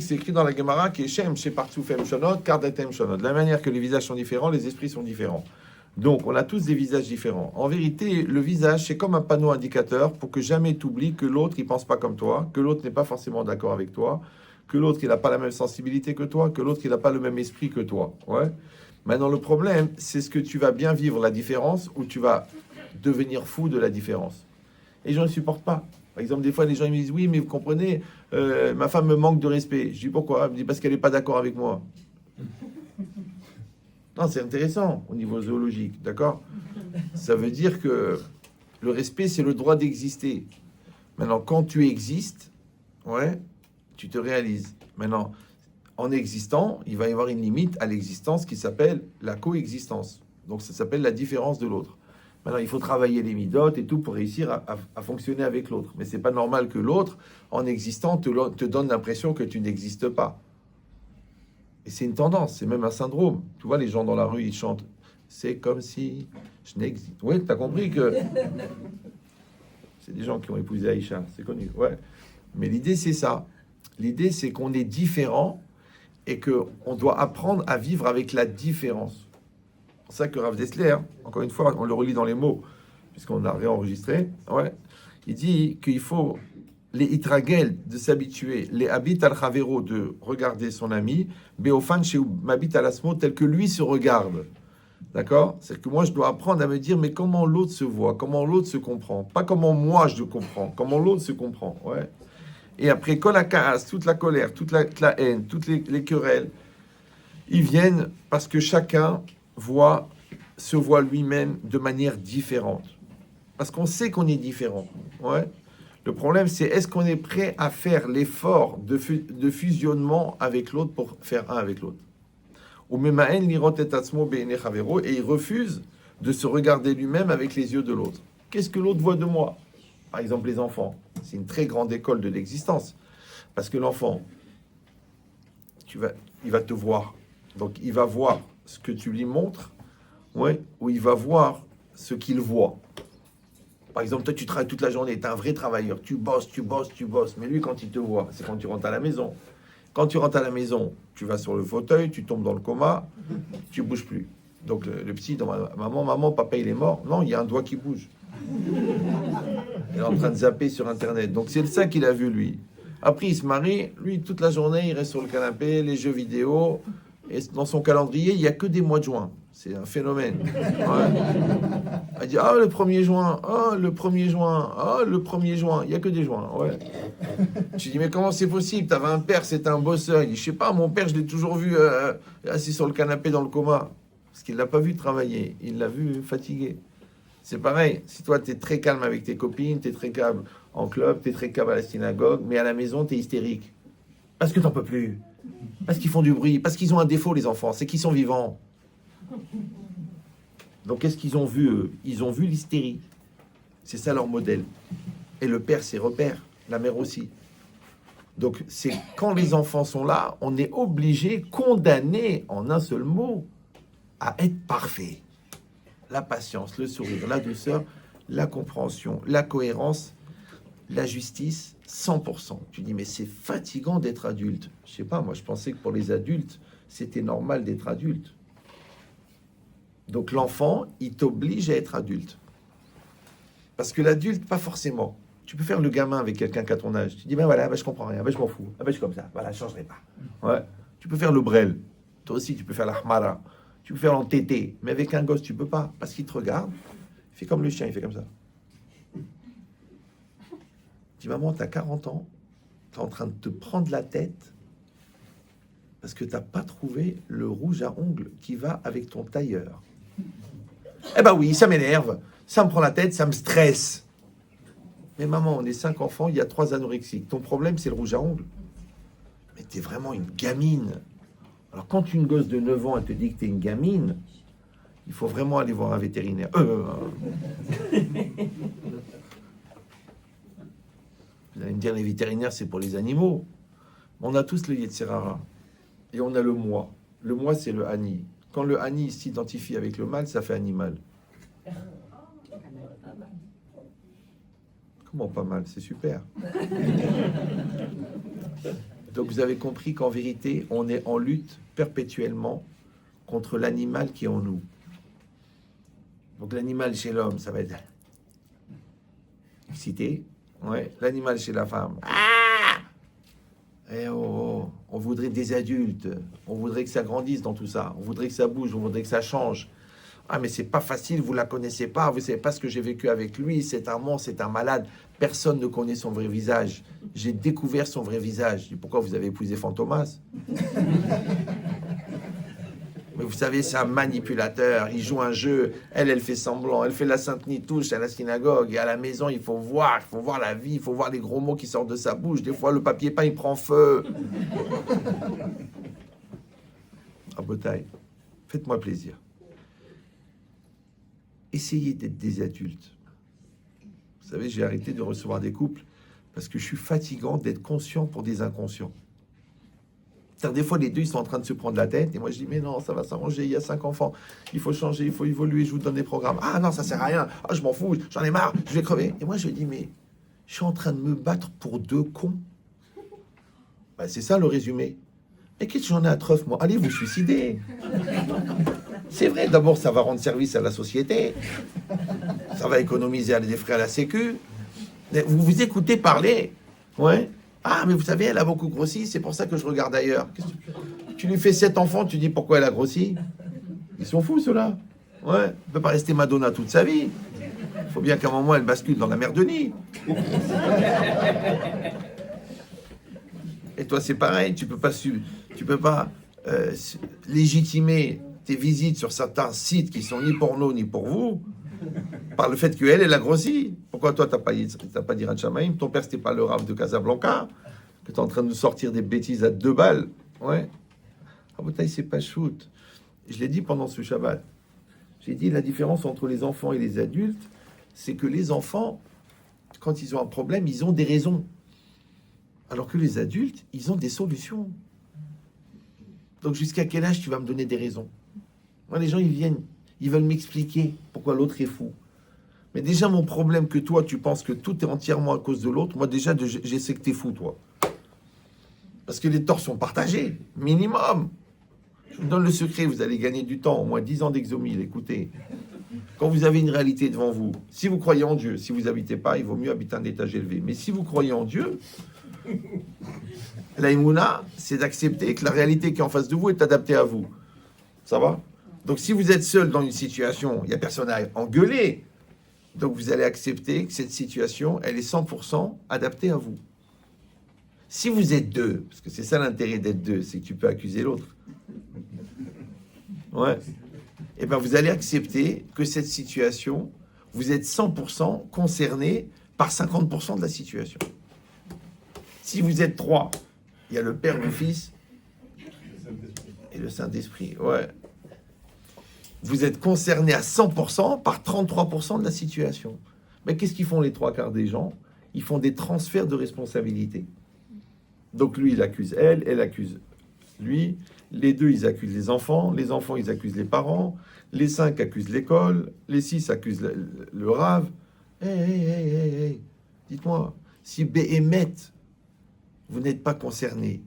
C'est écrit dans la Gemara qui est Shem, chez Partsoufem Shonot, Kardatem Shonot. De la manière que les visages sont différents, les esprits sont différents. Donc, on a tous des visages différents. En vérité, le visage, c'est comme un panneau indicateur pour que jamais tu oublies que l'autre, il pense pas comme toi, que l'autre n'est pas forcément d'accord avec toi, que l'autre, il n'a pas la même sensibilité que toi, que l'autre, il n'a pas le même esprit que toi. Ouais. Maintenant, le problème, c'est ce que tu vas bien vivre la différence ou tu vas devenir fou de la différence. Et les gens ne supportent pas. Par exemple, des fois, les gens ils me disent « Oui, mais vous comprenez, ma femme me manque de respect. » Je dis « Pourquoi ?» Elle me dit « Parce qu'elle n'est pas d'accord avec moi. » Non, c'est intéressant au niveau zoologique, d'accord? Ça veut dire que le respect, c'est le droit d'exister. Maintenant, quand tu existes, ouais, tu te réalises. Maintenant, en existant, il va y avoir une limite à l'existence qui s'appelle la coexistence. Donc, ça s'appelle la différence de l'autre. Maintenant, il faut travailler les midotes et tout pour réussir à fonctionner avec l'autre. Mais c'est pas normal que l'autre, en existant, te donne l'impression que tu n'existes pas. Et c'est une tendance, c'est même un syndrome. Tu vois, les gens dans la rue, ils chantent « C'est comme si je n'existe... » Oui, tu as compris que... C'est des gens qui ont épousé Aïcha, c'est connu. Ouais. Mais l'idée, c'est ça. L'idée, c'est qu'on est différent et qu'on doit apprendre à vivre avec la différence. C'est pour ça que Rav Dessler, encore une fois, on le relit dans les mots, puisqu'on a réenregistré, ouais, il dit qu'il faut les itragel de s'habituer, les habit al chavero de regarder son ami, beofan chez m'habite al asmo tel que lui se regarde. D'accord? C'est que moi je dois apprendre à me dire mais comment l'autre se voit, comment l'autre se comprend, pas comment moi je le comprends, comment l'autre se comprend. Ouais. Et après kol hakaas, toute la colère, toute la haine, toutes les querelles, ils viennent parce que chacun se voit lui-même de manière différente. Parce qu'on sait qu'on est différent. Ouais. Le problème, c'est est-ce qu'on est prêt à faire l'effort de fusionnement avec l'autre pour faire un avec l'autre. Et il refuse de se regarder lui-même avec les yeux de l'autre. Qu'est-ce que l'autre voit de moi? Par exemple, les enfants. C'est une très grande école de l'existence. Parce que l'enfant, il va te voir. Donc, il va voir ce que tu lui montres, ouais, ou il va voir ce qu'il voit. Par exemple, toi, tu travailles toute la journée, tu es un vrai travailleur, tu bosses. Mais lui, quand il te voit, c'est quand tu rentres à la maison. Quand tu rentres à la maison, tu vas sur le fauteuil, tu tombes dans le coma, tu bouges plus. Donc, le petit, maman, papa, il est mort. Non, il y a un doigt qui bouge. Il est en train de zapper sur Internet. Donc, c'est ça qu'il a vu, lui. Après, il se marie. Lui, toute la journée, il reste sur le canapé, les jeux vidéo. Et dans son calendrier, il n'y a que des mois de juin. C'est un phénomène. Ouais. Elle dit, le 1er juin, le 1er juin, le 1er juin. Il n'y a que des juins, ouais. Tu dis, mais comment c'est possible? Tu avais un père, c'était un bosseur. Il dit, je sais pas, mon père, je l'ai toujours vu assis sur le canapé dans le coma. Parce qu'il ne l'a pas vu travailler. Il l'a vu fatigué. C'est pareil. Si toi, tu es très calme avec tes copines, tu es très calme en club, tu es très calme à la synagogue, mais à la maison, tu es hystérique. Parce que tu n'en peux plus. Parce qu'ils font du bruit. Parce qu'ils ont un défaut, les enfants. C'est qu'ils sont vivants. Donc, qu'est-ce qu'ils ont vu, eux? Ils ont vu l'hystérie. C'est ça leur modèle. Et le père, c'est repère. La mère aussi. Donc, c'est quand les enfants sont là, on est obligé, condamné en un seul mot, à être parfait. La patience, le sourire, la douceur, la compréhension, la cohérence, la justice, 100%. Tu dis, mais c'est fatigant d'être adulte. Je sais pas, moi, je pensais que pour les adultes, c'était normal d'être adulte. Donc l'enfant, il t'oblige à être adulte. Parce que l'adulte, pas forcément. Tu peux faire le gamin avec quelqu'un qui a ton âge. Tu dis, ben voilà, je comprends rien, je m'en fous. Je suis comme ça, voilà, je changerai pas. Ouais. Tu peux faire le brel. Toi aussi, tu peux faire la hmara. Tu peux faire l'entêté. Mais avec un gosse, tu peux pas. Parce qu'il te regarde. Il fait comme le chien, il fait comme ça. Tu dis, maman, tu as 40 ans. Tu es en train de te prendre la tête. Parce que tu n'as pas trouvé le rouge à ongles qui va avec ton tailleur. Eh ben oui, ça m'énerve, ça me prend la tête, ça me stresse. Mais maman, on est 5 enfants, il y a 3 anorexiques. Ton problème, c'est le rouge à ongles. Mais t'es vraiment une gamine. Alors quand une gosse de 9 ans, elle te dit que t'es une gamine, il faut vraiment aller voir un vétérinaire. Vous allez me dire, les vétérinaires, c'est pour les animaux. On a tous le Yetzer Hara. Et on a le moi. Le moi, c'est le Hani. Quand le Hani s'identifie avec le mal, ça fait animal. Comment pas mal? C'est super. Donc vous avez compris qu'en vérité, on est en lutte perpétuellement contre l'animal qui est en nous. Donc l'animal chez l'homme, ça va être excité. Ouais. L'animal chez la femme. Eh oh, on voudrait des adultes. On voudrait que ça grandisse dans tout ça. On voudrait que ça bouge. On voudrait que ça change. Ah, mais c'est pas facile. Vous la connaissez pas. Vous savez pas ce que j'ai vécu avec lui. C'est un monstre. C'est un malade. Personne ne connaît son vrai visage. J'ai découvert son vrai visage. Je dis, pourquoi vous avez épousé Fantomas? Mais vous savez, c'est un manipulateur. Il joue un jeu. Elle fait semblant. Elle fait la Sainte Nitouche à la synagogue. Et à la maison, il faut voir la vie. Il faut voir les gros mots qui sortent de sa bouche. Des fois, le papier peint, il prend feu. Ah, Botaï, faites-moi plaisir. Essayez d'être des adultes. Vous savez, j'ai arrêté de recevoir des couples parce que je suis fatigant d'être conscient pour des inconscients. C'est-à-dire, des fois, les deux, ils sont en train de se prendre la tête. Et moi, je dis, mais non, ça va s'arranger. Il y a 5 enfants. Il faut changer, il faut évoluer. Je vous donne des programmes. Ah non, ça sert à rien. Ah, je m'en fous. J'en ai marre. Je vais crever. Et moi, je dis, mais je suis en train de me battre pour 2 cons. Ben, c'est ça le résumé. Mais qu'est-ce que j'en ai à treuf, moi? Allez vous suicider. C'est vrai, d'abord, ça va rendre service à la société. Ça va économiser des frais à la sécu. Vous vous écoutez parler. Ouais. Ah, mais vous savez, elle a beaucoup grossi, c'est pour ça que je regarde ailleurs. Tu lui fais 7 enfants, tu dis pourquoi elle a grossi? Ils sont fous, ceux-là. Ouais, elle ne peut pas rester Madonna toute sa vie. Il faut bien qu'à un moment, elle bascule dans la mer de Nid. Et toi, c'est pareil, tu peux pas légitimer tes visites sur certains sites qui sont ni pour nous, ni pour vous, par le fait qu'elle, elle a grossi. Pourquoi toi, t'as pas dit Ratchamaïm? Ton père, c'était pas le Rav de Casablanca, que tu es en train de nous sortir des bêtises à 2 balles. Ouais. Ah, Botaï, c'est pas shoot. Je l'ai dit pendant ce Shabbat. J'ai dit la différence entre les enfants et les adultes, c'est que les enfants, quand ils ont un problème, ils ont des raisons. Alors que les adultes, ils ont des solutions. Donc jusqu'à quel âge tu vas me donner des raisons? Moi, les gens, ils viennent, ils veulent m'expliquer pourquoi l'autre est fou. Mais déjà, mon problème que toi, tu penses que tout est entièrement à cause de l'autre, moi déjà, je sais que t'es fou, toi. Parce que les torts sont partagés, minimum. Je vous donne le secret, vous allez gagner du temps, au moins 10 ans d'exomile, écoutez. Quand vous avez une réalité devant vous, si vous croyez en Dieu, si vous n'habitez pas, il vaut mieux habiter un étage élevé. Mais si vous croyez en Dieu, la Emouna, c'est d'accepter que la réalité qui est en face de vous est adaptée à vous. Ça va? Donc si vous êtes seul dans une situation, il n'y a personne à engueuler. Donc vous allez accepter que cette situation, elle est 100% adaptée à vous. Si vous êtes 2, parce que c'est ça l'intérêt d'être 2, c'est que tu peux accuser l'autre. Ouais. Et bien vous allez accepter que cette situation, vous êtes 100% concerné par 50% de la situation. Si vous êtes 3, il y a le Père, le Fils et le Saint-Esprit. Ouais. Vous êtes concerné à 100% par 33% de la situation. Mais qu'est-ce qu'ils font les 3/4 des gens? Ils font des transferts de responsabilité. Donc lui, il accuse elle, elle accuse lui. Les 2, ils accusent les enfants, ils accusent les parents, les 5 accusent l'école, les 6 accusent le Rav. Hey. Dites-moi, si Béhémet, vous n'êtes pas concerné,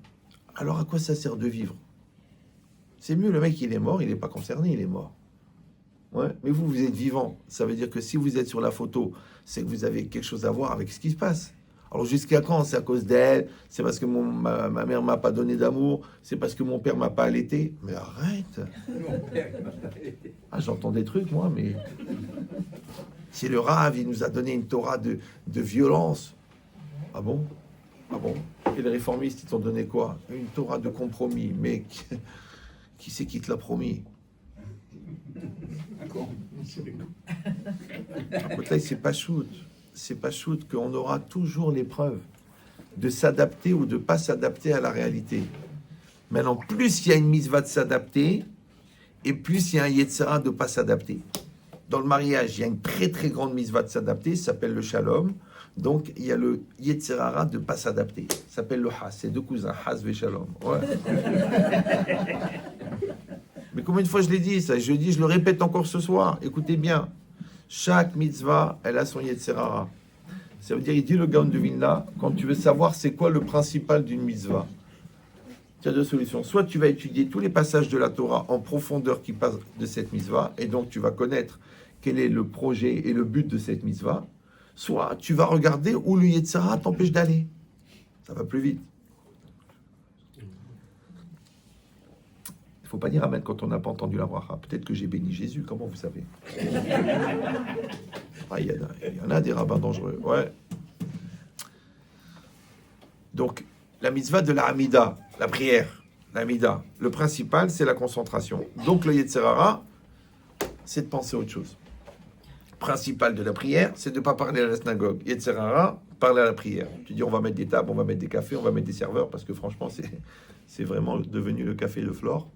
alors à quoi ça sert de vivre? C'est mieux, le mec, il est mort, il n'est pas concerné, il est mort. Ouais, mais vous êtes vivant. Ça veut dire que si vous êtes sur la photo, c'est que vous avez quelque chose à voir avec ce qui se passe. Alors jusqu'à quand? C'est à cause d'elle? C'est parce que ma mère m'a pas donné d'amour? C'est parce que mon père m'a pas allaité? Mais arrête! Ah, j'entends des trucs, moi, mais... C'est le Rav, il nous a donné une Torah de violence. Ah bon? Ah bon? Et les réformistes, ils t'ont donné quoi? Une Torah de compromis. Mais qui c'est qui te l'a promis? Là, c'est pas shoot. C'est pas shoot qu'on aura toujours l'épreuve de s'adapter ou de pas s'adapter à la réalité. Maintenant, plus il y a une mitzvah de s'adapter, et plus il y a un yetzera de pas s'adapter. Dans le mariage, il y a une très très grande mitzvah de s'adapter, ça s'appelle le shalom. Donc, il y a le yetzerara de pas s'adapter. Ça s'appelle le has. C'est 2 cousins, has ve shalom. Ouais. Mais combien de fois je l'ai dit, ça? Je le répète encore ce soir. Écoutez bien. Chaque mitzvah, elle a son yetzerara. Ça veut dire, il dit le Gaon de Vilna, quand tu veux savoir c'est quoi le principal d'une mitzvah, tu as deux solutions. Soit tu vas étudier tous les passages de la Torah en profondeur qui passent de cette mitzvah, et donc tu vas connaître quel est le projet et le but de cette mitzvah. Soit tu vas regarder où le Yetzer Hara t'empêche d'aller. Ça va plus vite. Il ne faut pas dire amen quand on n'a pas entendu la bracha. Peut-être que j'ai béni Jésus, comment vous savez? Ah, il y en a des rabbins dangereux. Ouais. Donc, la mitzvah de la Hamida, la prière, la Hamida, le principal, c'est la concentration. Donc, le Yetzer Hara, c'est de penser à autre chose. Le principal de la prière, c'est de ne pas parler à la synagogue. Yetzer Hara, parler à la prière. Tu dis, on va mettre des tables, on va mettre des cafés, on va mettre des serveurs, parce que franchement, c'est vraiment devenu le café de Flore.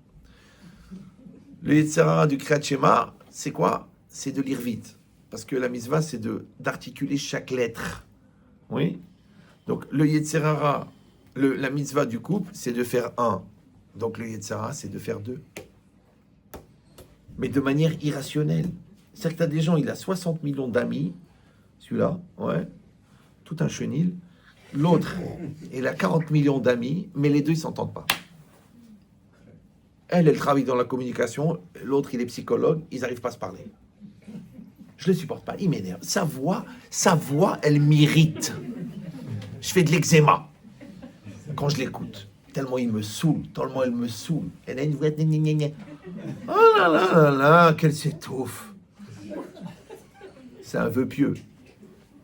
Le Yetzer Hara du Kriyat Shema, c'est quoi? C'est de lire vite. Parce que la mitzvah, c'est d'articuler chaque lettre. Oui. Donc, le Yetzer Hara, la mitzvah du couple, c'est de faire 1. Donc, le Yetzer Hara, c'est de faire 2. Mais de manière irrationnelle. C'est-à-dire que tu as des gens, il a 60 millions d'amis, celui-là, ouais, tout un chenil. L'autre, il a 40 millions d'amis, mais les deux, ils ne s'entendent pas. Elle travaille dans la communication, l'autre, il est psychologue, ils n'arrivent pas à se parler. Je ne le supporte pas, il m'énerve. Sa voix, elle m'irrite. Je fais de l'eczéma quand je l'écoute. Tellement il me saoule, tellement elle me saoule. Elle a une voix... Oh là là là là, qu'elle s'étouffe. C'est un vœu pieux.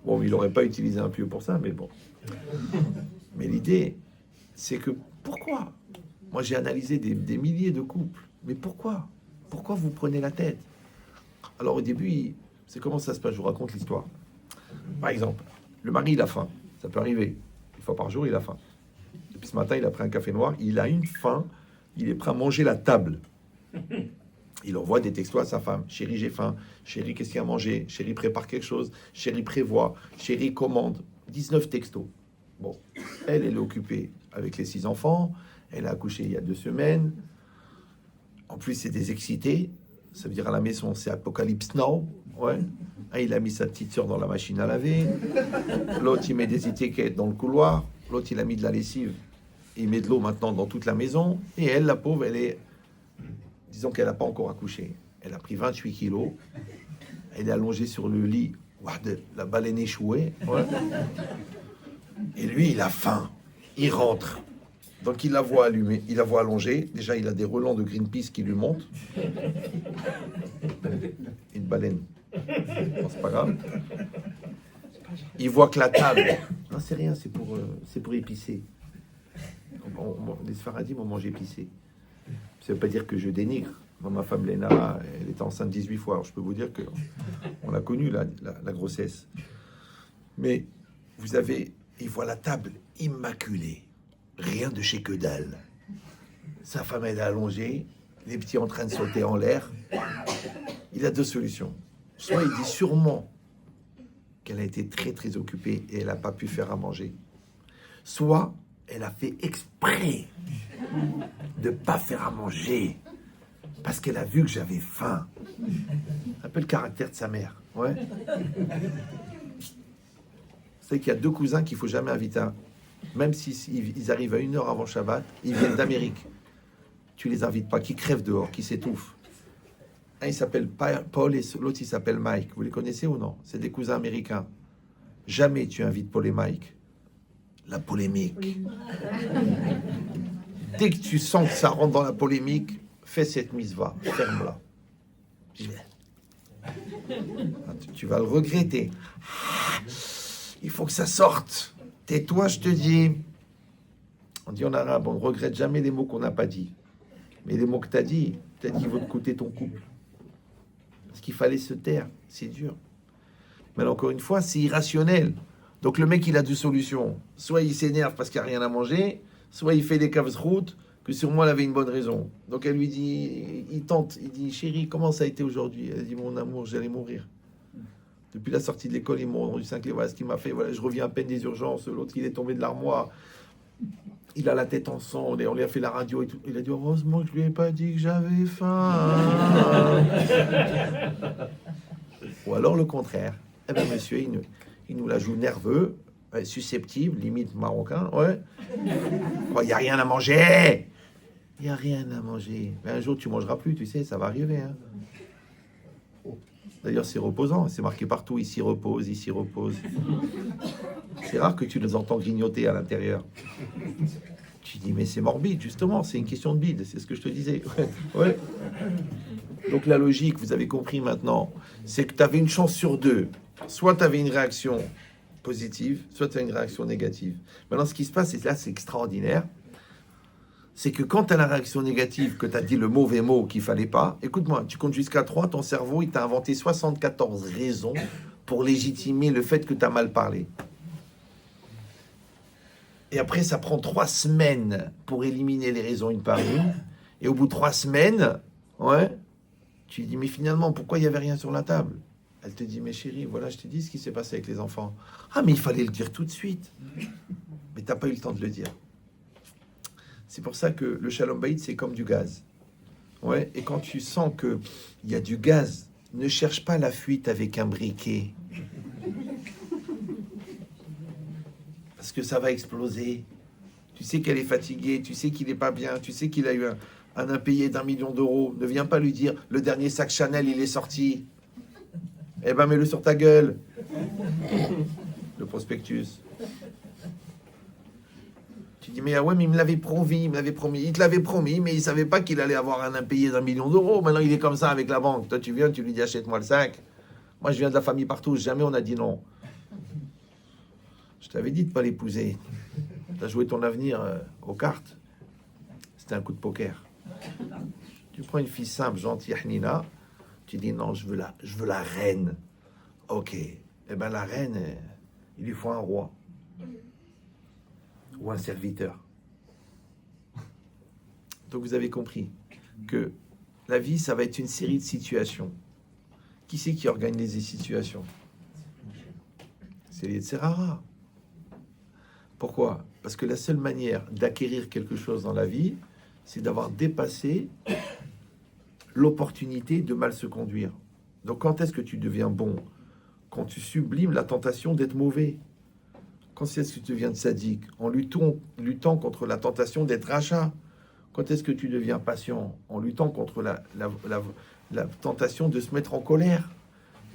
Bon, il n'aurait pas utilisé un pieu pour ça, mais bon. Mais l'idée, c'est que pourquoi? Moi, j'ai analysé des milliers de couples. Mais pourquoi? Pourquoi vous prenez la tête? Alors, au début, c'est comment ça se passe? Je vous raconte l'histoire. Par exemple, le mari, il a faim. Ça peut arriver. Une fois par jour, il a faim. Depuis ce matin, il a pris un café noir. Il a une faim. Il est prêt à manger la table. Il envoie des textos à sa femme. Chérie, j'ai faim. Chérie, qu'est-ce qu'il y a à manger? Chérie, prépare quelque chose. Chérie, prévoit. Chérie, commande. 19 textos. Bon, elle est occupée avec les 6 enfants. Elle a accouché il y a 2 semaines. En plus, c'est des excités. Ça veut dire à la maison, c'est Apocalypse Now. Ouais. Il a mis sa petite sœur dans la machine à laver. L'autre, il met des étiquettes dans le couloir. L'autre, il a mis de la lessive. Il met de l'eau maintenant dans toute la maison. Et elle, la pauvre, elle est... Disons qu'elle n'a pas encore accouché. Elle a pris 28 kilos. Elle est allongée sur le lit. La baleine échouée. Ouais. Et lui, il a faim. Il rentre. Donc il la voit allumée, il la voit allongée. Déjà, il a des relents de Greenpeace qui lui montent. Une baleine. Bon, c'est pas grave. Il voit que la table... Non, c'est rien, c'est pour épicer. Les Sfaradim ont mangé épicé. Ça ne veut pas dire que je dénigre. Moi, ma femme Léna, elle était enceinte 18 fois. Alors, je peux vous dire qu'on a connu la grossesse. Mais vous avez... Il voit la table immaculée. Rien de chez que dalle. Sa femme, elle est allongée. Les petits en train de sauter en l'air. Il a 2 solutions. Soit il dit sûrement qu'elle a été très très occupée et elle n'a pas pu faire à manger. Soit elle a fait exprès de ne pas faire à manger parce qu'elle a vu que j'avais faim. Un peu le caractère de sa mère. Ouais. C'est qu'il y a 2 cousins qu'il ne faut jamais inviter. Même s'ils arrivent à 1 heure avant Shabbat, ils viennent d'Amérique. Tu les invites pas, qui crèvent dehors, qui s'étouffent. Un, il s'appelle Paul et l'autre, il s'appelle Mike. Vous les connaissez ou non? C'est des cousins américains. Jamais tu invites Paul et Mike. La polémique. Dès que tu sens que ça rentre dans la polémique, fais cette mitzvah, ferme-la. Tu vas le regretter. Il faut que ça sorte. Tais-toi, je te dis. On dit en arabe, on ne regrette jamais les mots qu'on n'a pas dit. Mais les mots que tu as dit, peut-être qu'ils vont te coûter ton couple. Parce qu'il fallait se taire. C'est dur. Mais encore une fois, c'est irrationnel. Donc le mec, il a 2 solutions. Soit il s'énerve parce qu'il n'y a rien à manger, soit il fait des caves routes, que sûrement elle avait une bonne raison. Donc elle lui dit, il tente, il dit, chérie, comment ça a été aujourd'hui? Elle dit, mon amour, j'allais mourir. Depuis la sortie de l'école, ils m'ont rendu 5 clés. Voilà ce qu'il m'a fait. Voilà, je reviens à peine des urgences. L'autre, il est tombé de l'armoire. Il a la tête en sang. On lui a fait la radio et tout. Il a dit, heureusement que je lui ai pas dit que j'avais faim. Ou alors le contraire. Eh bien, monsieur, il nous la joue nerveux, susceptible, limite marocain. Ouais. Il n'y a rien à manger. Il n'y a rien à manger. Mais un jour, tu mangeras plus, tu sais, ça va arriver. Hein. D'ailleurs, c'est reposant. C'est marqué partout. Ici repose, ici repose. C'est rare que tu les entends grignoter à l'intérieur. Tu dis, mais c'est morbide, justement. C'est une question de bide. C'est ce que je te disais. Ouais. Donc, la logique, vous avez compris maintenant, c'est que tu avais une chance sur deux. Soit tu avais une réaction positive, soit tu as une réaction négative. Maintenant, ce qui se passe, et là, c'est extraordinaire, c'est que quand tu as la réaction négative, que tu as dit le mauvais mot qu'il fallait pas, écoute-moi, tu comptes jusqu'à 3, ton cerveau, il t'a inventé 74 raisons pour légitimer le fait que tu as mal parlé. Et après, ça prend 3 semaines pour éliminer les raisons une par une. Et au bout de 3 semaines, ouais, tu dis, mais finalement, pourquoi il n'y avait rien sur la table? Elle te dit, mais chérie, voilà, je t'ai dit ce qui s'est passé avec les enfants. Ah, mais il fallait le dire tout de suite. Mais tu n'as pas eu le temps de le dire. C'est pour ça que le Shalom Bayit, c'est comme du gaz. Ouais, et quand tu sens qu'il y a du gaz, ne cherche pas la fuite avec un briquet. Parce que ça va exploser. Tu sais qu'elle est fatiguée, tu sais qu'il n'est pas bien, tu sais qu'il a eu un impayé d'1 million d'euros. Ne viens pas lui dire, le dernier sac Chanel, il est sorti. Eh ben, mets-le sur ta gueule. Le prospectus. Tu dis, mais ah ouais, mais il me l'avait promis, il te l'avait promis, mais il savait pas qu'il allait avoir un impayé d'1 million d'euros. Maintenant, il est comme ça avec la banque. Toi, tu viens, tu lui dis, achète-moi le sac. Moi, je viens de la famille partout, jamais on a dit non. Je t'avais dit de pas l'épouser. Tu as joué ton avenir aux cartes. C'était un coup de poker. Tu prends une fille simple, gentille, Nina, tu dis, non, je veux la reine. Ok. Eh bien, la reine, il lui faut un roi. Ou un serviteur. Donc vous avez compris que la vie, ça va être une série de situations. Qui c'est qui organise les situations? C'est les Tserara. Pourquoi? Parce que la seule manière d'acquérir quelque chose dans la vie, c'est d'avoir dépassé l'opportunité de mal se conduire. Donc quand est-ce que tu deviens bon? Quand tu sublimes la tentation d'être mauvais. Quand est-ce que tu deviens sadique? En luttant contre la tentation d'être rachat. Quand est-ce que tu deviens patient? En luttant contre la tentation de se mettre en colère.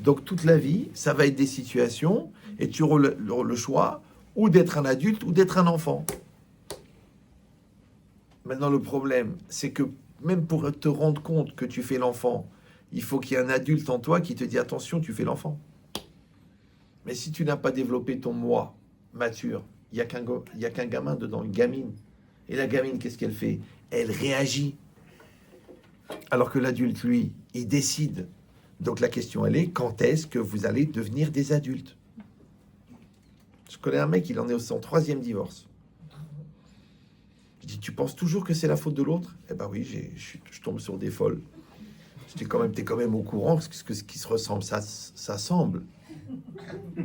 Donc toute la vie, ça va être des situations et tu auras le choix ou d'être un adulte ou d'être un enfant. Maintenant, le problème, c'est que même pour te rendre compte que tu fais l'enfant, il faut qu'il y ait un adulte en toi qui te dit attention, tu fais l'enfant. Mais si tu n'as pas développé ton moi mature, il n'y a qu'un gamin dedans, une gamine. Et la gamine, qu'est-ce qu'elle fait? Elle réagit. Alors que l'adulte, lui, il décide. Donc la question, elle est, quand est-ce que vous allez devenir des adultes? Je connais un mec, il en est au son 3e divorce. Je dis, tu penses toujours que c'est la faute de l'autre? Eh ben oui, je tombe sur des folles. T'es quand même au courant, parce que ce qui se ressemble, ça semble.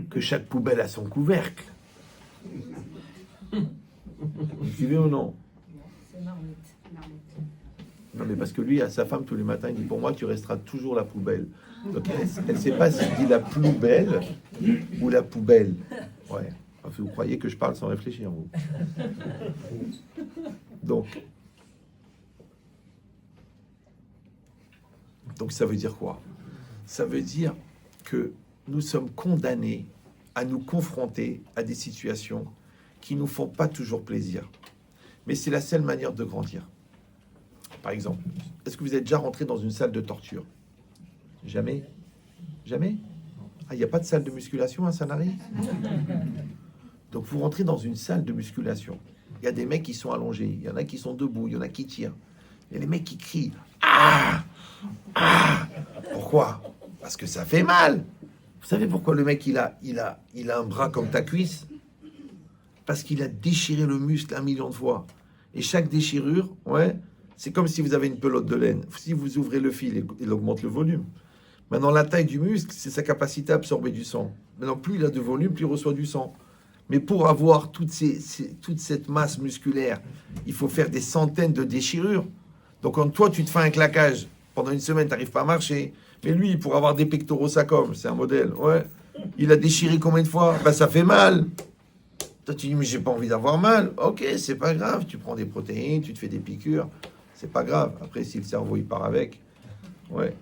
Que chaque poubelle a son couvercle. Vous suivez ou non? C'est marmite. Non, mais parce que lui, à sa femme, tous les matins, il dit, pour moi, tu resteras toujours la poubelle. Donc, elle ne sait pas s'il dit la poubelle ou la poubelle. Ouais. Enfin, vous croyez que je parle sans réfléchir, vous. Donc, ça veut dire quoi? Ça veut dire que nous sommes condamnés à nous confronter à des situations qui nous font pas toujours plaisir. Mais c'est la seule manière de grandir. Par exemple, est-ce que vous êtes déjà rentré dans une salle de torture? Jamais? Jamais? Ah, il n'y a pas de salle de musculation à Sanary? Donc vous rentrez dans une salle de musculation. Il y a des mecs qui sont allongés, il y en a qui sont debout, il y en a qui tirent. Il y a des mecs qui crient. Ah! Ah! Pourquoi? Parce que ça fait mal. Vous savez pourquoi le mec il a un bras comme ta cuisse? Parce qu'il a déchiré le muscle 1 million de fois. Et chaque déchirure, ouais, c'est comme si vous avez une pelote de laine. Si vous ouvrez le fil, il augmente le volume. Maintenant, la taille du muscle, c'est sa capacité à absorber du sang. Maintenant, plus il a de volume, plus il reçoit du sang. Mais pour avoir toute cette masse musculaire, il faut faire des centaines de déchirures. Donc, quand toi, tu te fais un claquage, pendant une semaine, tu n'arrives pas à marcher. Mais lui, pour avoir des pectoraux, ça comme, c'est un modèle. Ouais. Il a déchiré combien de fois? Ben, ça fait mal. Toi, tu dis, mais j'ai pas envie d'avoir mal. Ok, c'est pas grave. Tu prends des protéines, tu te fais des piqûres. c'est pas grave. Après, si le cerveau il part avec, ouais.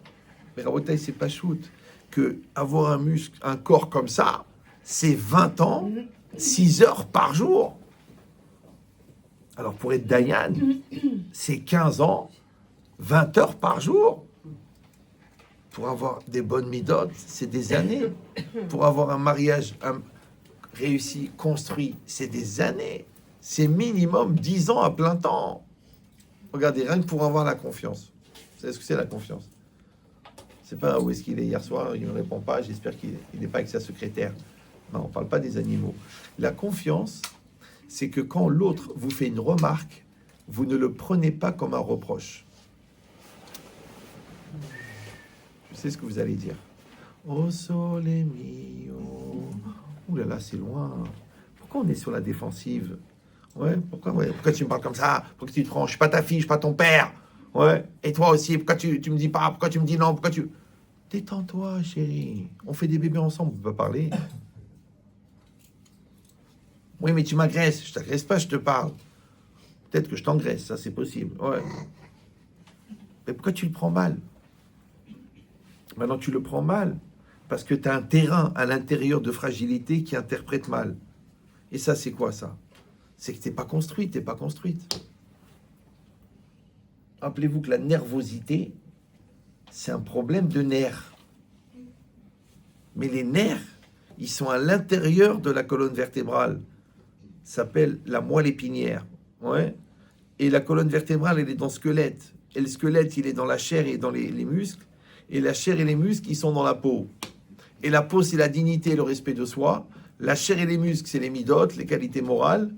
Mais Rabotai, c'est pas shoot. Que avoir un muscle, un corps comme ça, c'est 20 ans, 6 heures par jour. Alors pour être Dayan, c'est 15 ans, 20 heures par jour. Pour avoir des bonnes midotes, c'est des années. Pour avoir un mariage réussi, construit, c'est des années. C'est minimum 10 ans à plein temps. Regardez, rien que pour avoir la confiance. Vous savez ce que c'est la confiance? C'est pas où est-ce qu'il est hier soir, il ne me répond pas, j'espère qu'il n'est pas avec sa secrétaire. Non, on ne parle pas des animaux. La confiance, c'est que quand l'autre vous fait une remarque, vous ne le prenez pas comme un reproche. Je sais ce que vous allez dire. Oh sole mio. Ouh là là, c'est loin. Pourquoi on est sur la défensive? Ouais, pourquoi tu me parles comme ça? Pourquoi tu te rends? Je suis pas ta fille, je suis pas ton père. Ouais. Et toi aussi, pourquoi tu me dis pas? Pourquoi tu me dis non? Pourquoi tu... Détends-toi, chérie. On fait des bébés ensemble, on peut pas parler. Oui, mais tu m'agresses. Je t'agresse pas, je te parle. Peut-être que je t'engraisse, ça c'est possible. Ouais. Mais pourquoi tu le prends mal? Maintenant, tu le prends mal parce que tu as un terrain à l'intérieur de fragilité qui interprète mal. Et ça, c'est quoi ça? C'est que tu n'es pas construit, tu n'es pas construite. Rappelez-vous que la nervosité, c'est un problème de nerfs. Mais les nerfs, ils sont à l'intérieur de la colonne vertébrale. Ça s'appelle la moelle épinière. Ouais. Et la colonne vertébrale, elle est dans le squelette. Et le squelette, il est dans la chair et dans les muscles. Et la chair et les muscles, ils sont dans la peau. Et la peau, c'est la dignité et le respect de soi. La chair et les muscles, c'est les midotes, les qualités morales.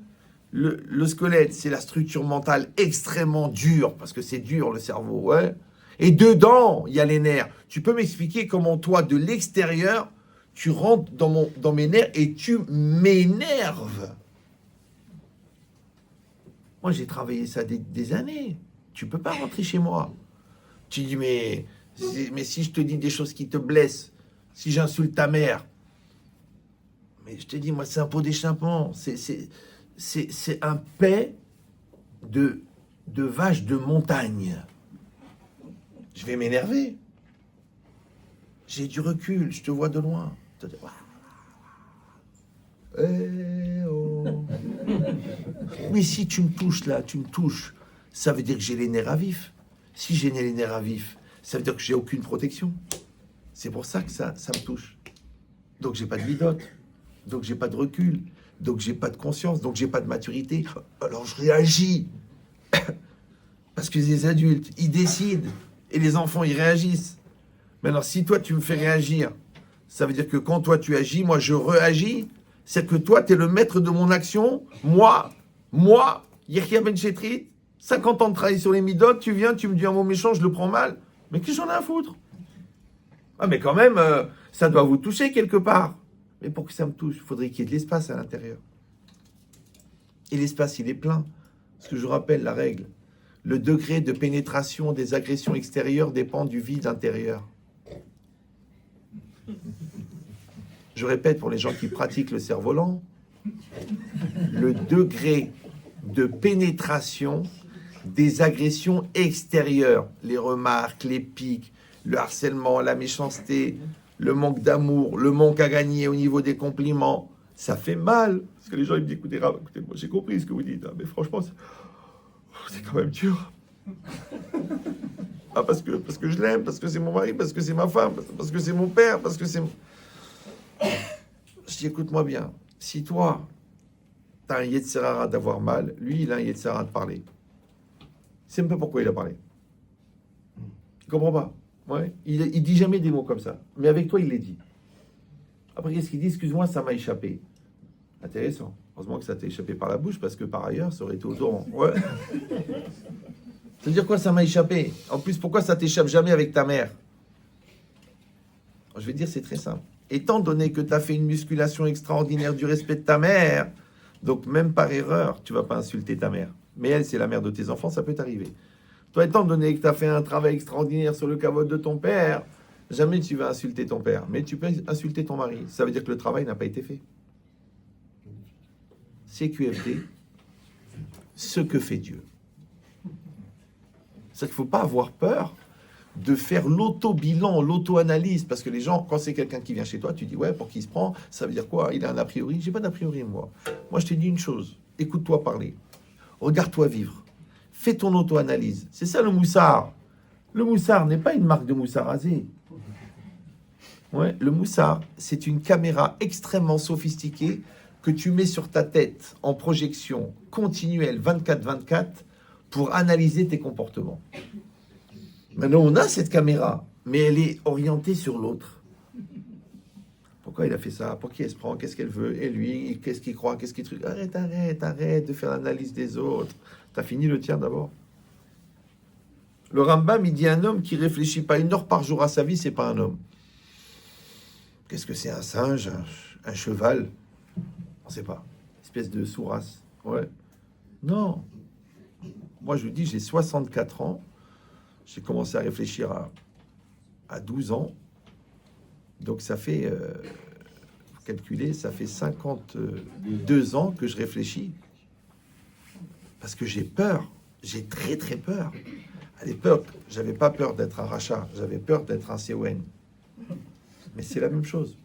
Le squelette, c'est la structure mentale extrêmement dure, parce que c'est dur, le cerveau, ouais. Et dedans, il y a les nerfs. Tu peux m'expliquer comment toi, de l'extérieur, tu rentres dans mes nerfs et tu m'énerves? Moi, j'ai travaillé ça des années. Tu peux pas rentrer chez moi. Tu dis, mais si je te dis des choses qui te blessent, si j'insulte ta mère, mais je te dis, moi, c'est un pot d'échappement. C'est un paix de vache de montagne. Je vais m'énerver. J'ai du recul, je te vois de loin. Je te dis, eh oh. Mais si tu me touches là, tu me touches, ça veut dire que j'ai les nerfs à vif. Si j'ai les nerfs à vif, ça veut dire que j'ai aucune protection. C'est pour ça que ça me touche. Donc j'ai pas de bidote. Donc j'ai pas de recul. Donc j'ai pas de conscience. Donc j'ai pas de maturité. Alors je réagis. Parce que les adultes, ils décident. Et les enfants, ils réagissent. Maintenant, si toi, tu me fais réagir, ça veut dire que quand toi, tu agis, moi, je réagis. C'est que toi, tu es le maître de mon action. Moi, Yehia Ben Chetrit, 50 ans de travail sur les midotes, tu viens, tu me dis un mot méchant, je le prends mal. Mais qu'est-ce que j'en ai à foutre? Ah, mais quand même, ça doit vous toucher quelque part. Mais pour que ça me touche, il faudrait qu'il y ait de l'espace à l'intérieur. Et l'espace, il est plein. Parce que je rappelle la règle. Le degré de pénétration des agressions extérieures dépend du vide intérieur. Je répète pour les gens qui pratiquent le cerf-volant, le degré de pénétration des agressions extérieures, les remarques, les piques, le harcèlement, la méchanceté, le manque d'amour, le manque à gagner au niveau des compliments, ça fait mal. Parce que les gens ils me disent, écoutez, moi j'ai compris ce que vous dites, hein, mais franchement, c'est quand même dur. Ah, parce que je l'aime, parce que c'est mon mari, parce que c'est ma femme, parce que c'est mon père, parce que c'est... Je dis, écoute-moi bien, si toi, t'as un Yetzirara d'avoir mal, lui, il a un Yetzirara de parler. C'est même pas pourquoi il a parlé. Il comprend pas. Ouais. Il dit jamais des mots comme ça. Mais avec toi, il les dit. Après, qu'est-ce qu'il dit? Excuse-moi, ça m'a échappé. Intéressant. Heureusement que ça t'a échappé par la bouche, parce que par ailleurs, ça aurait été au torrent. Ouais. Ça veut dire quoi, ça m'a échappé? En plus, pourquoi ça t'échappe jamais avec ta mère? Je vais dire, c'est très simple. Étant donné que tu as fait une musculation extraordinaire du respect de ta mère, donc même par erreur, tu vas pas insulter ta mère. Mais elle, c'est la mère de tes enfants, ça peut t'arriver. Toi, étant donné que tu as fait un travail extraordinaire sur le caveau de ton père, jamais tu vas insulter ton père. Mais tu peux insulter ton mari. Ça veut dire que le travail n'a pas été fait. CQFD, ce que fait Dieu. C'est qu'il ne faut pas avoir peur de faire l'auto-bilan, l'auto-analyse, parce que les gens, quand c'est quelqu'un qui vient chez toi, tu dis, ouais, pour qui il se prend, ça veut dire quoi? Il a un a priori? J'ai pas d'a priori, moi. Moi, je t'ai dit une chose, écoute-toi parler, regarde-toi vivre, fais ton auto-analyse. C'est ça le moussard. Le moussard n'est pas une marque de moussard rasé. Ouais, le moussard, c'est une caméra extrêmement sophistiquée que tu mets sur ta tête en projection continuelle 24/24 pour analyser tes comportements. Maintenant, on a cette caméra, mais elle est orientée sur l'autre. Pourquoi il a fait ça? Pour qui elle se prend? Qu'est-ce qu'elle veut? Et lui, qu'est-ce qu'il croit? Qu'est-ce qu'il truc? Arrête de faire l'analyse des autres. T'as fini le tien d'abord. Le Rambam, il dit un homme qui réfléchit pas 1 heure par jour à sa vie, c'est pas un homme. Qu'est-ce que c'est un singe, un cheval? On sait pas. Espèce de sous-race. Ouais. Non. Moi, je vous dis, j'ai 64 ans. J'ai commencé à réfléchir à 12 ans. Donc, ça fait, vous calculez, ça fait 52 ans que je réfléchis. Parce que j'ai peur. J'ai très, très peur. À l'époque, j'avais pas peur d'être un rachat. J'avais peur d'être un CON. Mais c'est la même chose.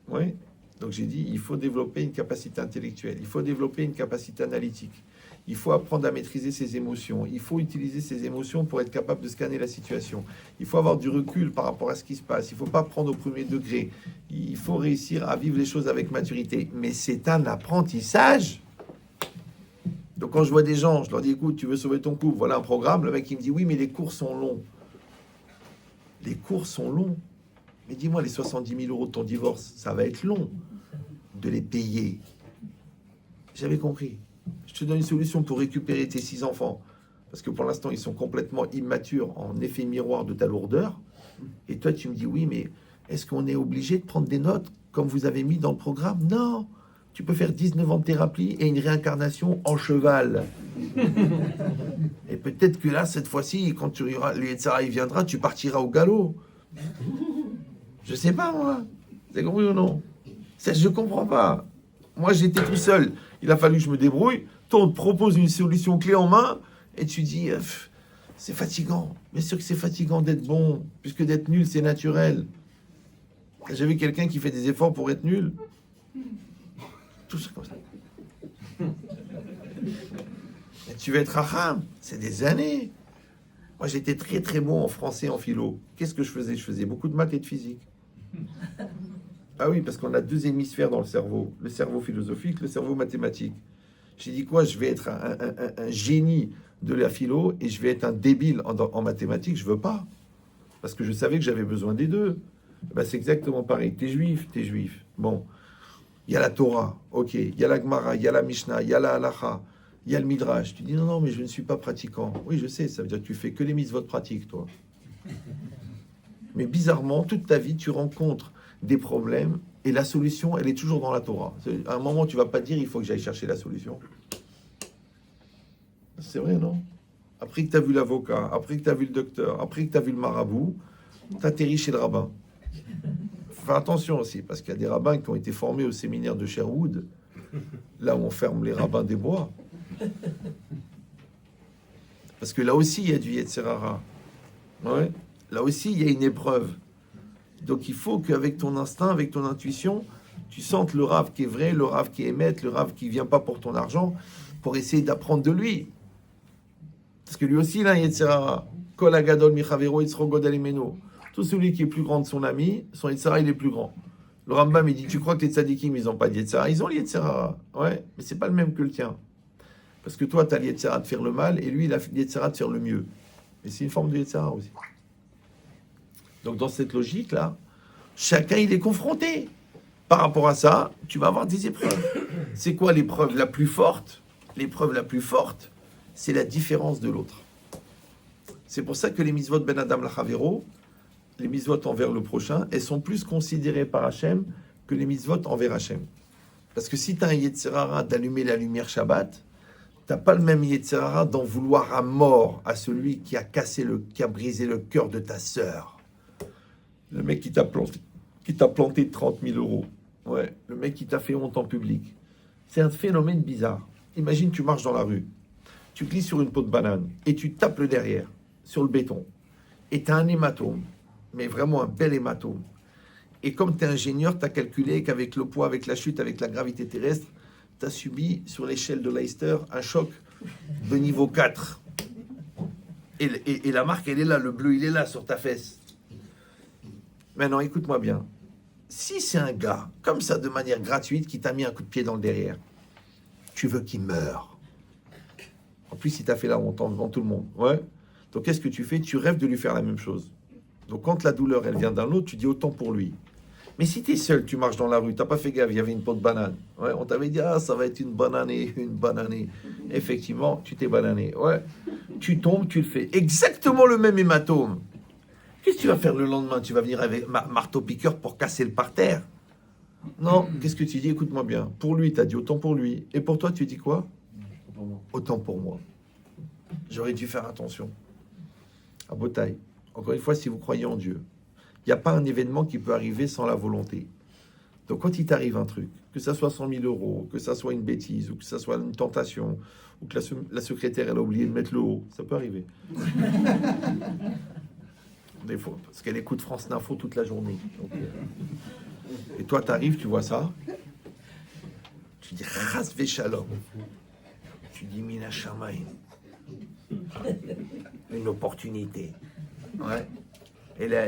Oui. Donc, j'ai dit, il faut développer une capacité intellectuelle. Il faut développer une capacité analytique. Il faut apprendre à maîtriser ses émotions. Il faut utiliser ses émotions pour être capable de scanner la situation. Il faut avoir du recul par rapport à ce qui se passe. Il ne faut pas prendre au premier degré. Il faut réussir à vivre les choses avec maturité. Mais c'est un apprentissage. Donc quand je vois des gens, je leur dis, écoute, tu veux sauver ton couple, voilà un programme. Le mec, il me dit, oui, mais les cours sont longs. Les cours sont longs. Mais dis-moi, les 70 000 euros de ton divorce, ça va être long de les payer. J'avais compris. Je te donne une solution pour récupérer tes 6 enfants. Parce que pour l'instant, ils sont complètement immatures en effet miroir de ta lourdeur. Et toi, tu me dis, oui, mais est-ce qu'on est obligé de prendre des notes comme vous avez mis dans le programme? Non. Tu peux faire 19 ans de thérapie et une réincarnation en cheval. Et peut-être que là, cette fois-ci, quand tu iras, le Yetzirah, il viendra, tu partiras au galop. Je sais pas, moi. C'est compris ou non? Ça, je comprends pas. Moi, j'étais tout seul. Il a fallu que je me débrouille. Toi, on te propose une solution clé en main et tu dis, c'est fatigant. Bien sûr que c'est fatigant d'être bon, puisque d'être nul, c'est naturel. J'ai vu quelqu'un qui fait des efforts pour être nul. Tout ça comme ça. Et tu veux être racham, c'est des années. Moi, j'étais très très bon en français, en philo. Qu'est-ce que je faisais? Je faisais beaucoup de maths et de physique. Ah oui, parce qu'on a 2 hémisphères dans le cerveau philosophique, le cerveau mathématique. J'ai dit quoi? Je vais être un génie de la philo et je vais être un débile en mathématiques. Je veux pas. Parce que je savais que j'avais besoin des deux. Ben, c'est exactement pareil. T'es juif. Bon. Il y a la Torah, ok. Il y a la Gemara, il y a la Mishnah, il y a la Halacha, il y a le Midrash. Tu dis non, mais je ne suis pas pratiquant. Oui, je sais, ça veut dire que tu fais que les mitzvot pratiques, toi. Mais bizarrement, toute ta vie, tu rencontres des problèmes et la solution, elle est toujours dans la Torah. À un moment, tu vas pas te dire, il faut que j'aille chercher la solution. C'est vrai, non? Après que tu as vu l'avocat, après que tu as vu le docteur, après que tu as vu le marabout, tu atterris chez le rabbin. Fais attention aussi, parce qu'il y a des rabbins qui ont été formés au séminaire de Sherwood, là où on ferme les rabbins des bois. Parce que là aussi, il y a du Yetzirah. Ouais. Là aussi, il y a une épreuve. Donc il faut qu'avec ton instinct, avec ton intuition, tu sentes le rave qui est vrai, le rave qui est émette, le rave qui vient pas pour ton argent, pour essayer d'apprendre de lui. Parce que lui aussi, il a un Yetzirah. Kol hagadol michavero yitzro godel imeno. Tout celui qui est plus grand de son ami, son Yetzirah, il est plus grand. Le Rambam, il dit, tu crois que les tzadikim, ils n'ont pas de Yetzirah? Ils ont le Yetzirah. Ouais, mais c'est pas le même que le tien. Parce que toi, tu as le Yetzirah de faire le mal, et lui, il a le Yetzirah de faire le mieux. Et c'est une forme de Yetzirah aussi. Donc, dans cette logique-là, chacun, il est confronté. Par rapport à ça, tu vas avoir des épreuves. C'est quoi l'épreuve la plus forte? L'épreuve la plus forte, c'est la différence de l'autre. C'est pour ça que les mitzvot ben Adam lachavero, les mitzvot envers le prochain, elles sont plus considérées par Hachem que les mitzvot envers Hachem. Parce que si tu as un Yetzirah d'allumer la lumière Shabbat, tu n'as pas le même Yetzirah d'en vouloir à mort à celui qui a qui a brisé le cœur de ta sœur. Le mec qui t'a planté 30 000 euros. Ouais, le mec qui t'a fait honte en public. C'est un phénomène bizarre. Imagine, tu marches dans la rue. tu glisses sur une peau de banane et tu tapes le derrière, sur le béton, et tu as un hématome, mais vraiment un bel hématome. Et comme tu es ingénieur, tu as calculé qu'avec le poids, avec la chute, avec la gravité terrestre, tu as subi sur l'échelle de Leicester un choc de niveau 4. Et la marque, elle est là, le bleu, il est là sur ta fesse. Maintenant, écoute-moi bien. Si c'est un gars, comme ça, de manière gratuite, qui t'a mis un coup de pied dans le derrière, tu veux qu'il meure. En plus, il t'a fait la honte devant tout le monde. Ouais. Donc, qu'est-ce que tu fais? Tu rêves de lui faire la même chose. Donc, quand la douleur, elle vient d'un autre, tu dis autant pour lui. Mais si tu es seul, tu marches dans la rue, tu n'as pas fait gaffe, il y avait une peau de banane. Ouais, on t'avait dit, ah, ça va être une bananée. Effectivement, tu t'es banané. Ouais. Tu tombes, tu le fais. Exactement le même hématome. Qu'est-ce que tu vas faire le lendemain? Tu vas venir avec marteau-piqueur pour casser le parterre? Non, qu'est-ce que tu dis? Écoute-moi bien. Pour lui, tu as dit autant pour lui. Et pour toi, tu dis quoi? Autant pour moi. J'aurais dû faire attention. À Botaï. Encore une fois, si vous croyez en Dieu, il n'y a pas un événement qui peut arriver sans la volonté. Donc quand il t'arrive un truc, que ça soit 100 000 euros, que ça soit une bêtise, ou que ça soit une tentation, ou que la secrétaire elle a oublié de mettre le haut, ça peut arriver. Des fois, parce qu'elle écoute France Info toute la journée. Donc, et toi, tu arrives, tu vois ça, tu dis Ras Veshalom, tu dis Mina Shamaï, une opportunité. Ouais. Et là,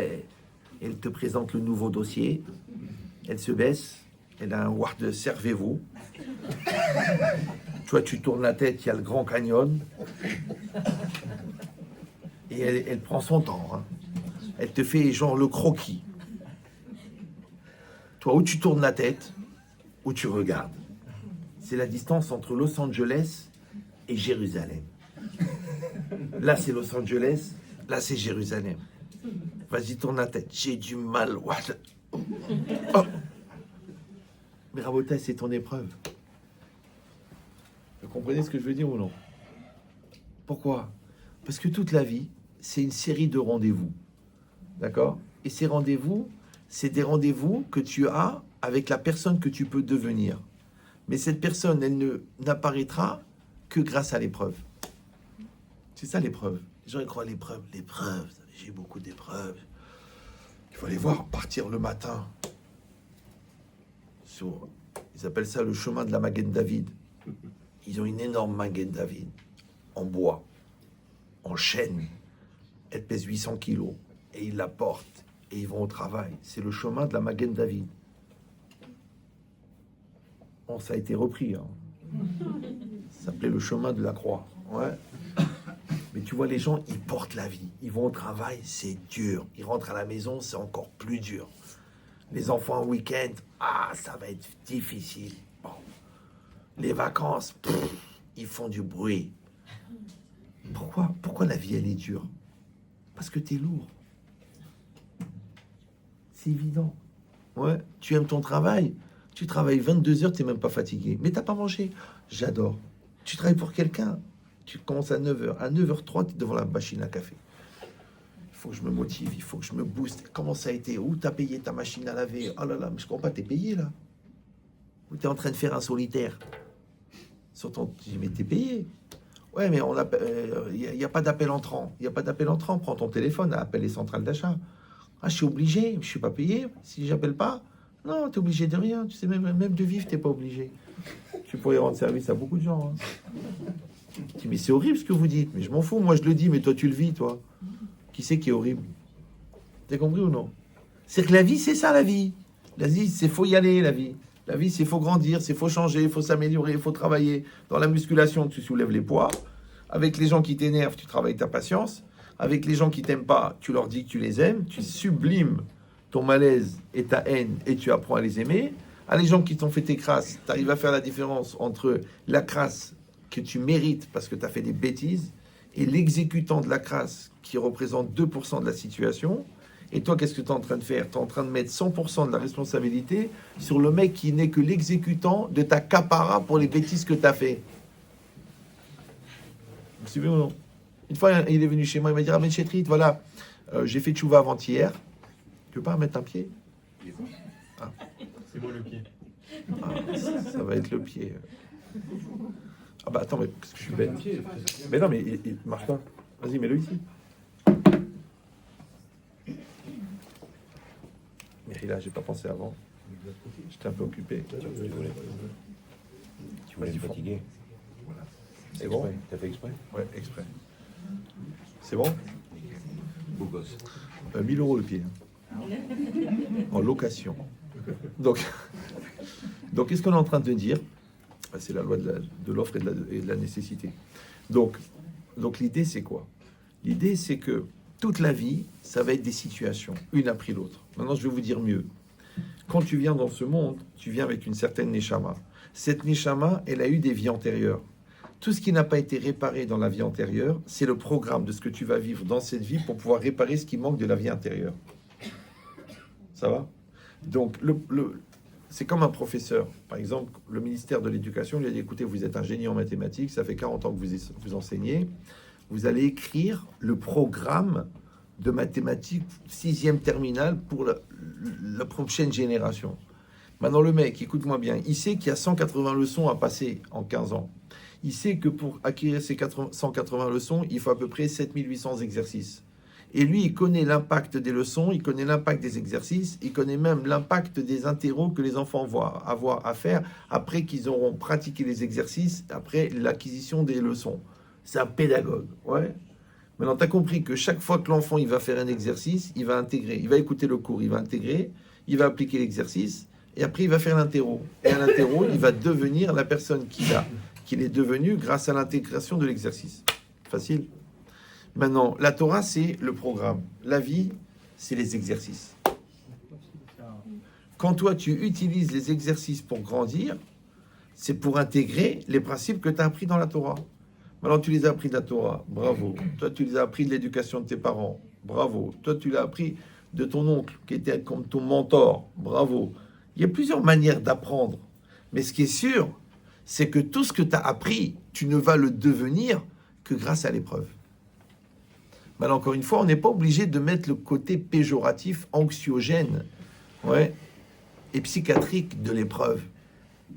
elle te présente le nouveau dossier, elle se baisse, elle a un ward, servez-vous. Toi, tu tournes la tête, il y a le Grand Canyon, et elle prend son temps. Hein. Elle te fait genre le croquis. Toi, où tu tournes la tête, où tu regardes. C'est la distance entre Los Angeles et Jérusalem. Là, c'est Los Angeles, là, c'est Jérusalem. Vas-y, tourne la tête. J'ai du mal. Oh. Mais Rabotai, c'est ton épreuve. Vous comprenez ce que je veux dire ou non? Pourquoi? Parce que toute la vie, c'est une série de rendez-vous. D'accord? Et ces rendez-vous, c'est des rendez-vous que tu as avec la personne que tu peux devenir. Mais cette personne, elle n'apparaîtra que grâce à l'épreuve. C'est ça l'épreuve. Les gens ils croient à l'épreuve. L'épreuve, j'ai beaucoup d'épreuves. Il faut aller voir partir le matin. Ils appellent ça le chemin de la Magen David. Ils ont une énorme Magen David en bois, en chêne. Elle pèse 800 kilos. Et ils la portent. Et ils vont au travail. C'est le chemin de la Magen David. Bon, ça a été repris. Hein. Ça s'appelait le chemin de la croix. Ouais. Mais tu vois, les gens, ils portent la vie. Ils vont au travail, c'est dur. Ils rentrent à la maison, c'est encore plus dur. Les enfants en week-end, ça va être difficile. Bon. Les vacances, ils font du bruit. Pourquoi la vie, elle est dure? Parce que tu es lourd. C'est évident. Ouais, tu aimes ton travail. Tu travailles 22 heures, tu n'es même pas fatigué. Mais tu n'as pas mangé. J'adore. Tu travailles pour quelqu'un. Tu commences à 9h. À 9h03, tu es devant la machine à café. Il faut que je me motive, il faut que je me booste. Comment ça a été? Où tu as payé ta machine à laver? Oh là là, mais je comprends pas, tu es payé là. Ou tu es en train de faire un solitaire? Sur ton... Je dis, mais tu es payé. Ouais, mais il n'y a pas d'appel entrant. Il n'y a pas d'appel entrant. Prends ton téléphone, appelle les centrales d'achat. Je suis obligé, je ne suis pas payé. Si j'appelle pas, non, tu es obligé de rien. Tu sais, même de vivre, tu n'es pas obligé. Tu pourrais rendre service à beaucoup de gens. Hein. Je dis, mais c'est horrible ce que vous dites. Mais je m'en fous, moi je le dis, mais toi tu le vis, toi. Qui c'est qui est horrible? T'as compris ou non? C'est que la vie, c'est ça la vie. La vie, c'est faut y aller, la vie. La vie, c'est faut grandir, c'est faut changer, il faut s'améliorer, il faut travailler. Dans la musculation, tu soulèves les poids. Avec les gens qui t'énervent, tu travailles ta patience. Avec les gens qui t'aiment pas, tu leur dis que tu les aimes. Tu sublimes ton malaise et ta haine et tu apprends à les aimer. À les gens qui t'ont fait tes crasses, tu arrives à faire la différence entre la crasse que tu mérites parce que tu as fait des bêtises et l'exécutant de la crasse qui représente 2% de la situation. Et toi, qu'est-ce que tu es en train de faire? Tu es en train de mettre 100% de la responsabilité sur le mec qui n'est que l'exécutant de ta capara pour les bêtises que tu as fait. Vous suivez ou non? Une fois, il est venu chez moi, il m'a dit, Rabbi Chetrit, voilà, j'ai fait tchouva avant-hier. Tu veux pas mettre un pied? C'est moi le pied. Ça va être le pied. Ah bah attends, mais parce que je suis bête. Mais non, mais il marche pas. Vas-y, mets-le ici. Mais là, j'ai pas pensé avant. J'étais un peu occupé. Tu voulais être fatigué. Voilà. C'est bon? T'as fait exprès? Ouais, exprès. C'est bon? Beau gosse. 1000 euros le pied. En location. Donc qu'est-ce qu'on est en train de dire? C'est la loi de l'offre et de la nécessité. Donc l'idée, c'est quoi? L'idée, c'est que toute la vie, ça va être des situations, une après l'autre. Maintenant, je vais vous dire mieux. Quand tu viens dans ce monde, tu viens avec une certaine neshama. Cette neshama, elle a eu des vies antérieures. Tout ce qui n'a pas été réparé dans la vie antérieure, c'est le programme de ce que tu vas vivre dans cette vie pour pouvoir réparer ce qui manque de la vie antérieure. Ça va? Donc, c'est comme un professeur. Par exemple, le ministère de l'Éducation lui a dit, écoutez, vous êtes ingénieur en mathématiques, ça fait 40 ans que vous enseignez, vous allez écrire le programme de mathématiques 6e terminale pour la prochaine génération. Maintenant, le mec, écoute-moi bien, il sait qu'il y a 180 leçons à passer en 15 ans. Il sait que pour acquérir ces 180 leçons, il faut à peu près 7800 exercices. Et lui, il connaît l'impact des leçons, il connaît l'impact des exercices, il connaît même l'impact des interros que les enfants vont avoir à faire après qu'ils auront pratiqué les exercices, après l'acquisition des leçons. C'est un pédagogue, ouais. Maintenant, tu as compris que chaque fois que l'enfant il va faire un exercice, il va intégrer, il va écouter le cours, il va intégrer, il va appliquer l'exercice, et après il va faire l'interro. Et à l'interro, il va devenir la personne qu'il est devenu grâce à l'intégration de l'exercice. Facile. Maintenant, la Torah, c'est le programme. La vie, c'est les exercices. Quand toi, tu utilises les exercices pour grandir, c'est pour intégrer les principes que tu as appris dans la Torah. Maintenant, tu les as appris de la Torah, bravo. Toi, tu les as appris de l'éducation de tes parents, bravo. Toi, tu l'as appris de ton oncle, qui était comme ton mentor, bravo. Il y a plusieurs manières d'apprendre. Mais ce qui est sûr, c'est que tout ce que tu as appris, tu ne vas le devenir que grâce à l'épreuve. Maintenant, encore une fois, on n'est pas obligé de mettre le côté péjoratif, anxiogène, ouais, et psychiatrique de l'épreuve.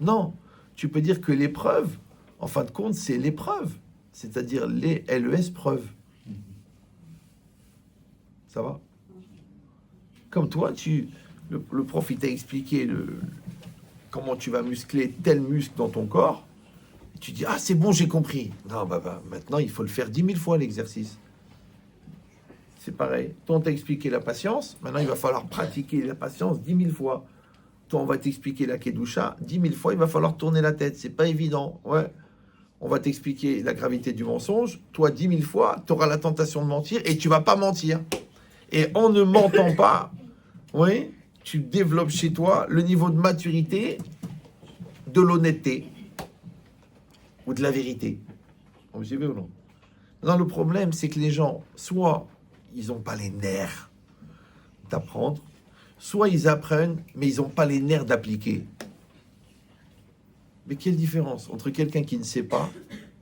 Non, tu peux dire que l'épreuve, en fin de compte, c'est l'épreuve, c'est-à-dire les LES preuves. Ça va? Comme toi, le prof, il t'a expliqué comment tu vas muscler tel muscle dans ton corps. Et tu dis, ah, c'est bon, j'ai compris. Non, maintenant, il faut le faire 10 000 fois, l'exercice. C'est pareil. Toi, on t'a expliqué la patience. Maintenant, il va falloir pratiquer la patience 10 000 fois. Toi, on va t'expliquer la Kedusha 10 000 fois. Il va falloir tourner la tête. C'est pas évident. Ouais. On va t'expliquer la gravité du mensonge. Toi, 10 000 fois, tu auras la tentation de mentir et tu vas pas mentir. Et en ne mentant pas, oui, tu développes chez toi le niveau de maturité de l'honnêteté ou de la vérité. Vous suivez ou non? Non, le problème, c'est que les gens, soit ils n'ont pas les nerfs d'apprendre, soit ils apprennent, mais ils n'ont pas les nerfs d'appliquer. Mais quelle différence entre quelqu'un qui ne sait pas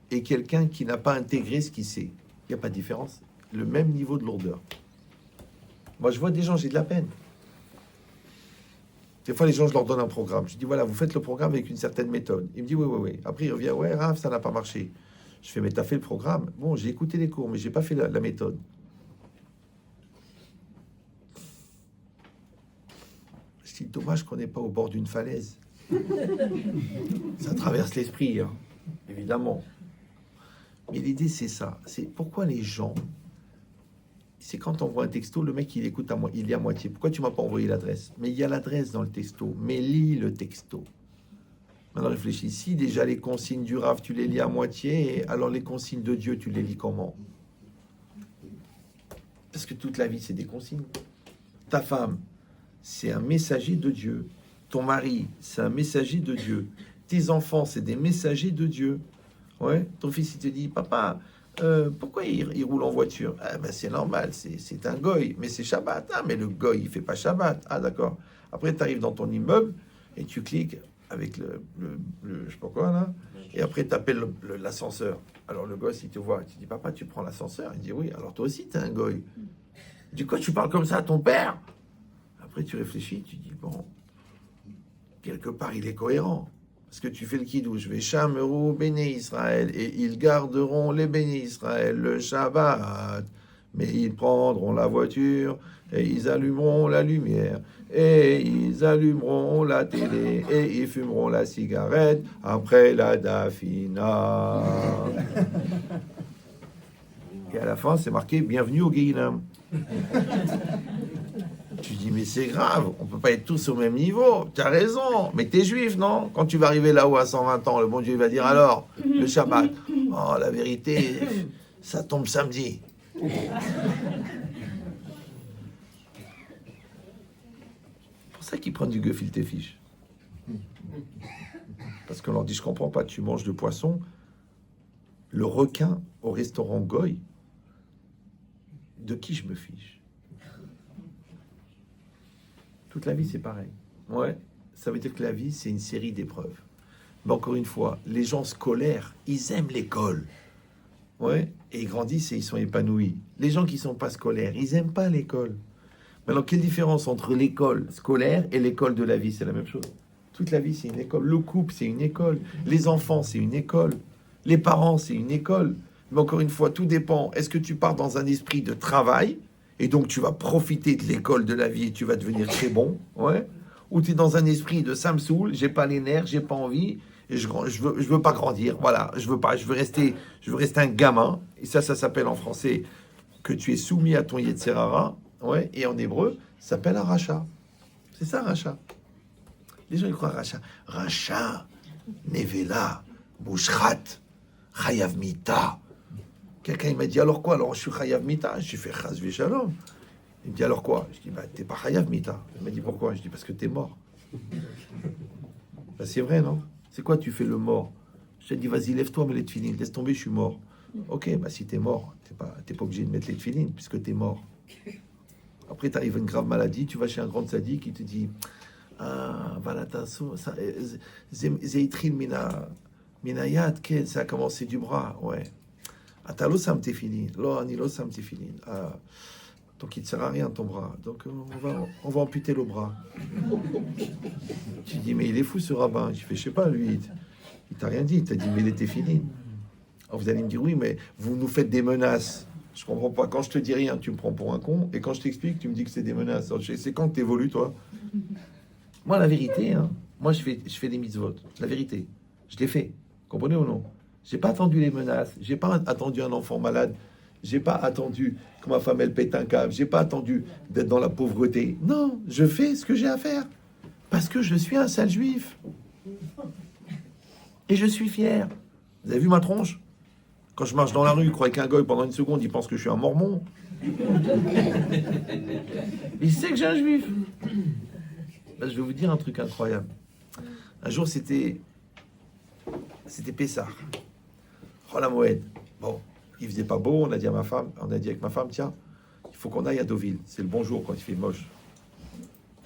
et quelqu'un qui n'a pas intégré ce qu'il sait? Il n'y a pas de différence. Le même niveau de lourdeur. Moi, je vois des gens, j'ai de la peine. Des fois, les gens, je leur donne un programme. Je dis, voilà, vous faites le programme avec une certaine méthode. Il me dit, oui, oui, oui. Après, il revient, ouais, Raph, ça n'a pas marché. Je fais, mais t'as fait le programme? Bon, j'ai écouté les cours, mais j'ai pas fait la méthode. Je dis, dommage qu'on n'est pas au bord d'une falaise. Ça traverse l'esprit, hein, évidemment. Mais l'idée, c'est ça. C'est pourquoi les gens... C'est quand on envoie un texto, le mec, il écoute il lit à moitié. Pourquoi tu m'as pas envoyé l'adresse? Mais il y a l'adresse dans le texto. Mais lis le texto. Maintenant, réfléchis. Si déjà les consignes du Rav, tu les lis à moitié, alors les consignes de Dieu, tu les lis comment? Parce que toute la vie, c'est des consignes. Ta femme, c'est un messager de Dieu. Ton mari, c'est un messager de Dieu. Tes enfants, c'est des messagers de Dieu. Ouais. Ton fils, il te dit, papa, pourquoi il roule en voiture? Ah, ben, c'est normal, c'est un goy, mais c'est Shabbat. Ah, mais le goy, il fait pas Shabbat. Ah, d'accord. Après, tu arrives dans ton immeuble et tu cliques avec le je sais pas quoi, là. Et après, tu appelles l'ascenseur. Alors, le gosse, il te voit. Tu dis, papa, tu prends l'ascenseur? Il dit, oui. Alors, toi aussi, tu es un goy. Du coup, tu parles comme ça à ton père? Après, tu réfléchis, tu dis, bon, quelque part, il est cohérent. Parce que tu fais le kidouche, Veshameru béné Israël, et ils garderont les bénis Israël le Shabbat, mais ils prendront la voiture, et ils allumeront la lumière, et ils allumeront la télé, et ils fumeront la cigarette après la dafina. Et à la fin, c'est marqué Bienvenue au Guéhinam. Tu dis, mais c'est grave, on peut pas être tous au même niveau. Tu as raison, mais t'es juif, non? Quand tu vas arriver là-haut à 120 ans, le bon Dieu va dire alors, le Shabbat, oh, la vérité, ça tombe samedi. C'est pour ça qu'ils prennent du gefilte fish. Parce qu'on leur dit, je comprends pas, tu manges de poisson, le requin au restaurant Goy, de qui je me fiche? Toute la vie, c'est pareil. Ouais, ça veut dire que la vie, c'est une série d'épreuves. Mais encore une fois, les gens scolaires, ils aiment l'école. Ouais, et ils grandissent et ils sont épanouis. Les gens qui ne sont pas scolaires, ils n'aiment pas l'école. Maintenant, quelle différence entre l'école scolaire et l'école de la vie? C'est la même chose. Toute la vie, c'est une école. Le couple, c'est une école. Les enfants, c'est une école. Les parents, c'est une école. Mais encore une fois, tout dépend. Est-ce que tu pars dans un esprit de travail et donc tu vas profiter de l'école de la vie et tu vas devenir très bon, ouais? Ou tu es dans un esprit de ça me saoule, j'ai pas les nerfs, j'ai pas envie, et je veux pas grandir, voilà, je veux rester un gamin, et ça s'appelle en français que tu es soumis à ton Yetzerara, ouais, et en hébreu, ça s'appelle un rachat. C'est ça, rachat. Les gens ils croient rachat. Rachat, nevela, bouchrat, chayav mita. Quelqu'un il m'a dit alors quoi? Alors je suis chayav mita. Je fais chas v'shalom. Il me dit alors quoi? Je dis bah t'es pas chayav mita. Il m'a dit pourquoi? Je dis parce que t'es mort. Bah, c'est vrai non? C'est quoi tu fais le mort? Je te dis vas-y lève-toi mets les tefilines. Laisse tomber je suis mort. Ok bah si t'es mort t'es pas obligé de mettre les tefilines puisque t'es mort. Après t'arrives à une grave maladie, tu vas chez un grand sadique qui te dit ah voilà ça zeitril minayat que ça a commencé du bras ouais. Atalo sam tefilin, lo anilo sam tefilin. Ah, donc il ne sert à rien ton bras. Donc on va amputer le bras. Tu dis mais il est fou ce rabbin. Je fais je sais pas lui. Il t'a rien dit. Il t'a dit mais il était fini. Alors vous allez me dire oui mais vous nous faites des menaces. Je comprends pas. Quand je te dis rien, tu me prends pour un con. Et quand je t'explique, tu me dis que c'est des menaces. Alors, c'est quand que t'évolues toi? Moi la vérité, hein, moi je fais des mitzvot. La vérité, je l'ai fait. Comprenez ou non? J'ai pas attendu les menaces, j'ai pas attendu un enfant malade, j'ai pas attendu que ma femme elle pète un câble, j'ai pas attendu d'être dans la pauvreté. Non, je fais ce que j'ai à faire parce que je suis un sale juif et je suis fier. Vous avez vu ma tronche? Quand je marche dans la rue, je crois qu'un goy pendant une seconde, il pense que je suis un mormon. Il sait que j'ai un juif. Ben, je vais vous dire un truc incroyable. Un jour, c'était Pessah. Oh la Moed. Bon, il faisait pas beau, on a dit avec ma femme, tiens, il faut qu'on aille à Deauville. C'est le bon jour quand il fait moche.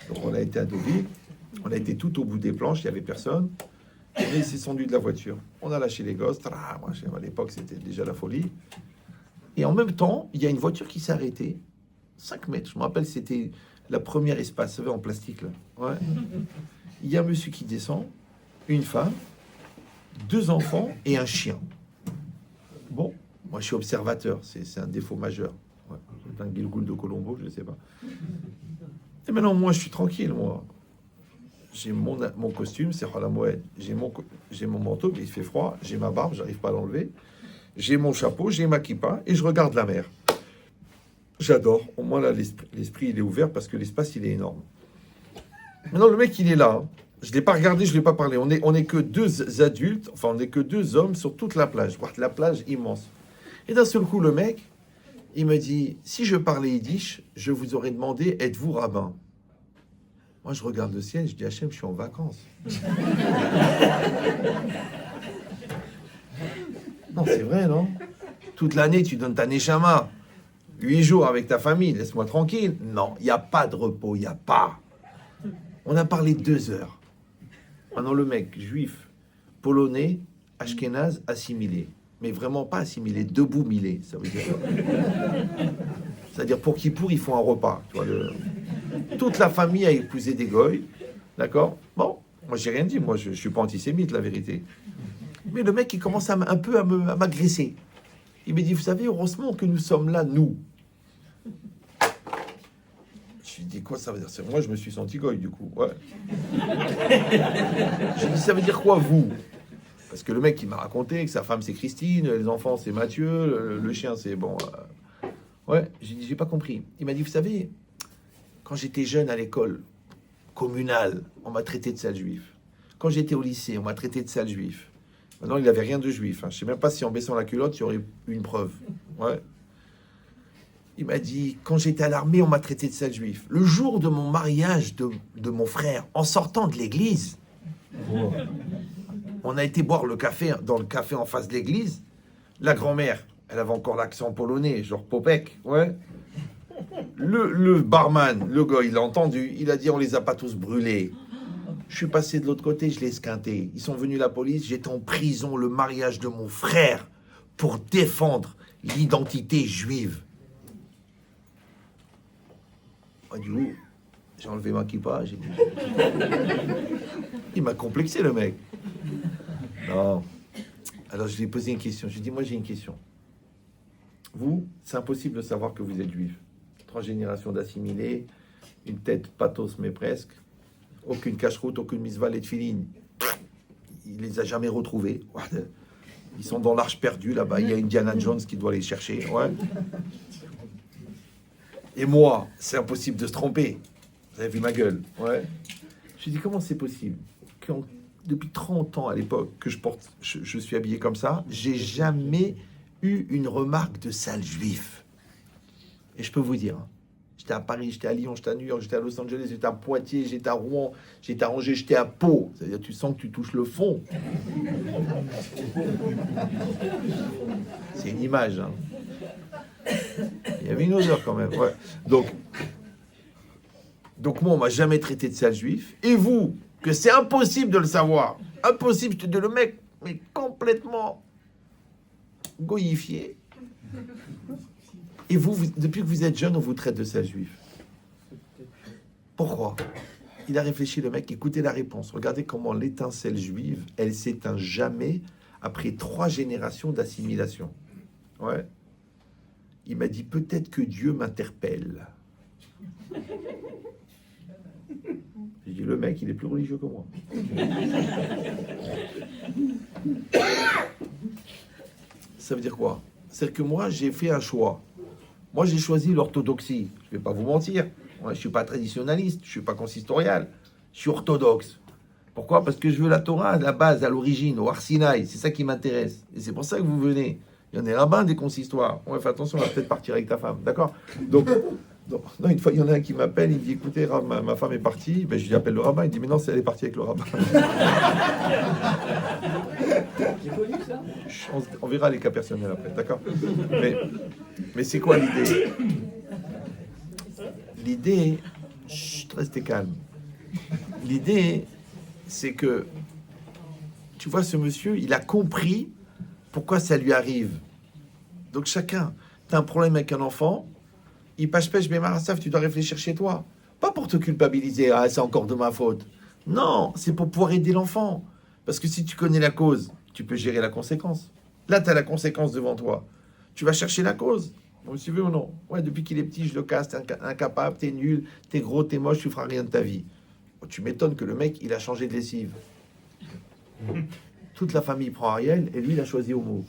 Donc on a été à Deauville, on a été tout au bout des planches, il n'y avait personne. Et il s'est descendu de la voiture. On a lâché les gosses. Moi, à l'époque, c'était déjà la folie. Et en même temps, il y a une voiture qui s'est arrêtée. 5 mètres. Je me rappelle, c'était la première espace, vous savez, en plastique, là. Ouais. Il y a un monsieur qui descend, une femme, 2 enfants et un chien. Bon, moi je suis observateur, c'est un défaut majeur. Ouais, c'est un Gilgoul de Colombo, je ne sais pas. Et maintenant, moi je suis tranquille, moi. J'ai mon costume, c'est la Moed. J'ai mon manteau, mais il fait froid. J'ai ma barbe, j'arrive pas à l'enlever. J'ai mon chapeau, j'ai ma kippa et je regarde la mer. J'adore. Au moins là, l'esprit il est ouvert parce que l'espace il est énorme. Maintenant, le mec il est là. Je ne l'ai pas regardé, je ne l'ai pas parlé. On est que 2 adultes, enfin, on n'est que 2 hommes sur toute la plage. La plage immense. Et d'un seul coup, le mec, il me dit, si je parlais yiddish, je vous aurais demandé, êtes-vous rabbin? Moi, je regarde le ciel, je dis, Hachem, je suis en vacances. Non, c'est vrai, non? Toute l'année, tu donnes ta neshama. 8 jours avec ta famille, laisse-moi tranquille. Non, il n'y a pas de repos, il n'y a pas. On a parlé 2 heures. Maintenant, le mec, juif, polonais, ashkénaze, assimilé. Mais vraiment pas assimilé, debout milé, ça veut dire. C'est-à-dire, pour Kippour, ils font un repas. Tu vois, toute la famille a épousé des goy, d'accord? Bon, Moi, j'ai rien dit. Moi, je suis pas antisémite, la vérité. Mais le mec, il commence un peu à m'agresser. Il me dit, vous savez, heureusement que nous sommes là, nous. Je lui dis, quoi ça veut dire? Moi, je me suis senti goy, du coup. Ouais. J'ai dit, ça veut dire quoi, vous? Parce que le mec, il m'a raconté que sa femme, c'est Christine, les enfants, c'est Mathieu, le chien, c'est bon. Ouais, j'ai dit, j'ai pas compris. Il m'a dit, vous savez, quand j'étais jeune à l'école communale, on m'a traité de sale juif. Quand j'étais au lycée, on m'a traité de sale juif. Maintenant, il n'avait rien de juif. Hein. Je ne sais même pas si en baissant la culotte, il y aurait une preuve. Ouais. Il m'a dit, quand j'étais à l'armée, on m'a traité de sale juif. Le jour de mon mariage de mon frère, en sortant de l'église, on a été boire le café dans le café en face de l'église. La grand-mère, elle avait encore l'accent polonais, genre Popek. Ouais. Le barman, le gars, il l'a entendu. Il a dit, on les a pas tous brûlés. Je suis passé de l'autre côté, je l'ai esquinté. Ils sont venus la police, j'étais en prison, le mariage de mon frère, pour défendre l'identité juive. Du coup, j'ai enlevé ma kippa, j'ai dit... Il m'a complexé, le mec. Non. Alors, je lui ai posé une question. Je lui ai dit, moi, j'ai une question. Vous, c'est impossible de savoir que vous êtes juif. 3 générations d'assimilés, une tête pathos, mais presque. Aucune cache-route, aucune misval et de filine. Il les a jamais retrouvés. Ils sont dans l'arche perdue, là-bas. Il y a Indiana Jones qui doit les chercher. Ouais. Et moi, c'est impossible de se tromper. Vous avez vu ma gueule. Ouais. Je lui ai dit, comment c'est possible depuis 30 ans à l'époque que je suis habillé comme ça, j'ai jamais eu une remarque de sale juif. Et je peux vous dire, j'étais à Paris, j'étais à Lyon, j'étais à New York, j'étais à Los Angeles, j'étais à Poitiers, j'étais à Rouen, j'étais à Angers, j'étais à Pau. C'est-à-dire, tu sens que tu touches le fond. C'est une image. Hein. Il y avait une odeur quand même. Ouais. Donc moi, on m'a jamais traité de sale juif. Et vous, que c'est impossible de le savoir. Impossible de le mec, mais complètement goïfié. Et vous, depuis que vous êtes jeune, on vous traite de sale juif. Pourquoi? Il a réfléchi, le mec, écoutez la réponse. Regardez comment l'étincelle juive, elle s'éteint jamais après 3 générations d'assimilation. Ouais. Il m'a dit, peut-être que Dieu m'interpelle. J'ai dit, le mec, il est plus religieux que moi. Ça veut dire quoi? C'est-à-dire que moi, j'ai fait un choix. Moi, j'ai choisi l'orthodoxie. Je ne vais pas vous mentir. Moi, je ne suis pas traditionnaliste, je ne suis pas consistorial. Je suis orthodoxe. Pourquoi? Parce que je veux la Torah à la base, à l'origine, au Har Sinaï. C'est ça qui m'intéresse. Et c'est pour ça que vous venez. Il y en a rabbins des consistoires. Ouais, fais attention, on va peut-être partir avec ta femme. D'accord? Donc, non, une fois, il y en a un qui m'appelle, il me dit, écoutez, ma femme est partie. Ben, je lui appelle le rabbin, il dit, mais non, c'est elle est partie avec le rabbin. On verra les cas personnels après, d'accord? Mais c'est quoi l'idée? L'idée, chut, restez calme. L'idée, c'est que, tu vois, ce monsieur, il a compris pourquoi ça lui arrive. Donc chacun, tu as un problème avec un enfant, il pêche, mais Marassaf, tu dois réfléchir chez toi. Pas pour te culpabiliser, ah, c'est encore de ma faute. Non, c'est pour pouvoir aider l'enfant. Parce que si tu connais la cause, tu peux gérer la conséquence. Là, tu as la conséquence devant toi. Tu vas chercher la cause. Vous suivez ou non? Ouais, depuis qu'il est petit, je le casse, t'es incapable, t'es nul, t'es gros, t'es moche, tu feras rien de ta vie. Bon, tu m'étonnes que le mec, il a changé de lessive. Toute la famille prend Ariel et lui, il a choisi Homo.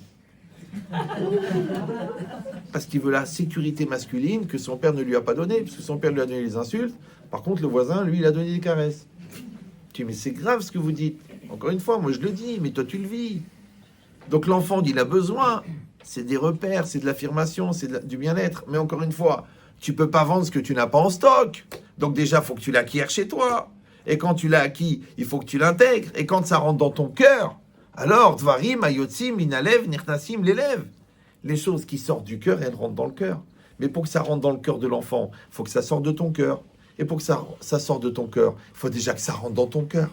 Parce qu'il veut la sécurité masculine que son père ne lui a pas donnée, parce que son père lui a donné les insultes. Par contre, le voisin, lui, il a donné des caresses. Tu dis, mais c'est grave ce que vous dites. Encore une fois, moi je le dis, mais toi tu le vis. Donc l'enfant, il a besoin, c'est des repères, c'est de l'affirmation, c'est du bien-être. Mais encore une fois, tu peux pas vendre ce que tu n'as pas en stock. Donc déjà, il faut que tu l'acquières chez toi. Et quand tu l'as acquis, il faut que tu l'intègres. Et quand ça rentre dans ton cœur, alors, Dvarim, Ayotzim, Minalev, Nirnasim, l'élève. Les choses qui sortent du cœur, elles rentrent dans le cœur. Mais pour que ça rentre dans le cœur de l'enfant, il faut que ça sorte de ton cœur. Et pour que ça sorte de ton cœur, il faut déjà que ça rentre dans ton cœur.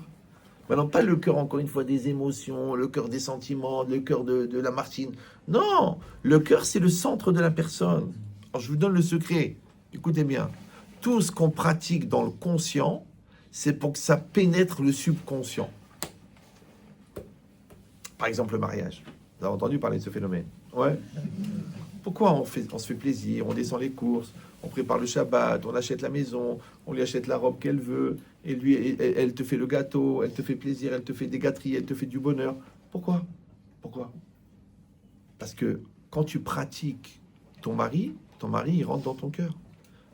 Maintenant, pas le cœur, encore une fois, des émotions, le cœur des sentiments, le cœur de la Martine. Non, le cœur, c'est le centre de la personne. Alors, je vous donne le secret. Écoutez bien. Tout ce qu'on pratique dans le conscient, c'est pour que ça pénètre le subconscient. Par exemple, le mariage. Vous avez entendu parler de ce phénomène? Ouais. Pourquoi on se fait plaisir, on descend les courses, on prépare le Shabbat, on achète la maison, on lui achète la robe qu'elle veut, et elle te fait le gâteau, elle te fait plaisir, elle te fait des gâteries, elle te fait du bonheur. Pourquoi? Parce que quand tu pratiques ton mari, il rentre dans ton cœur.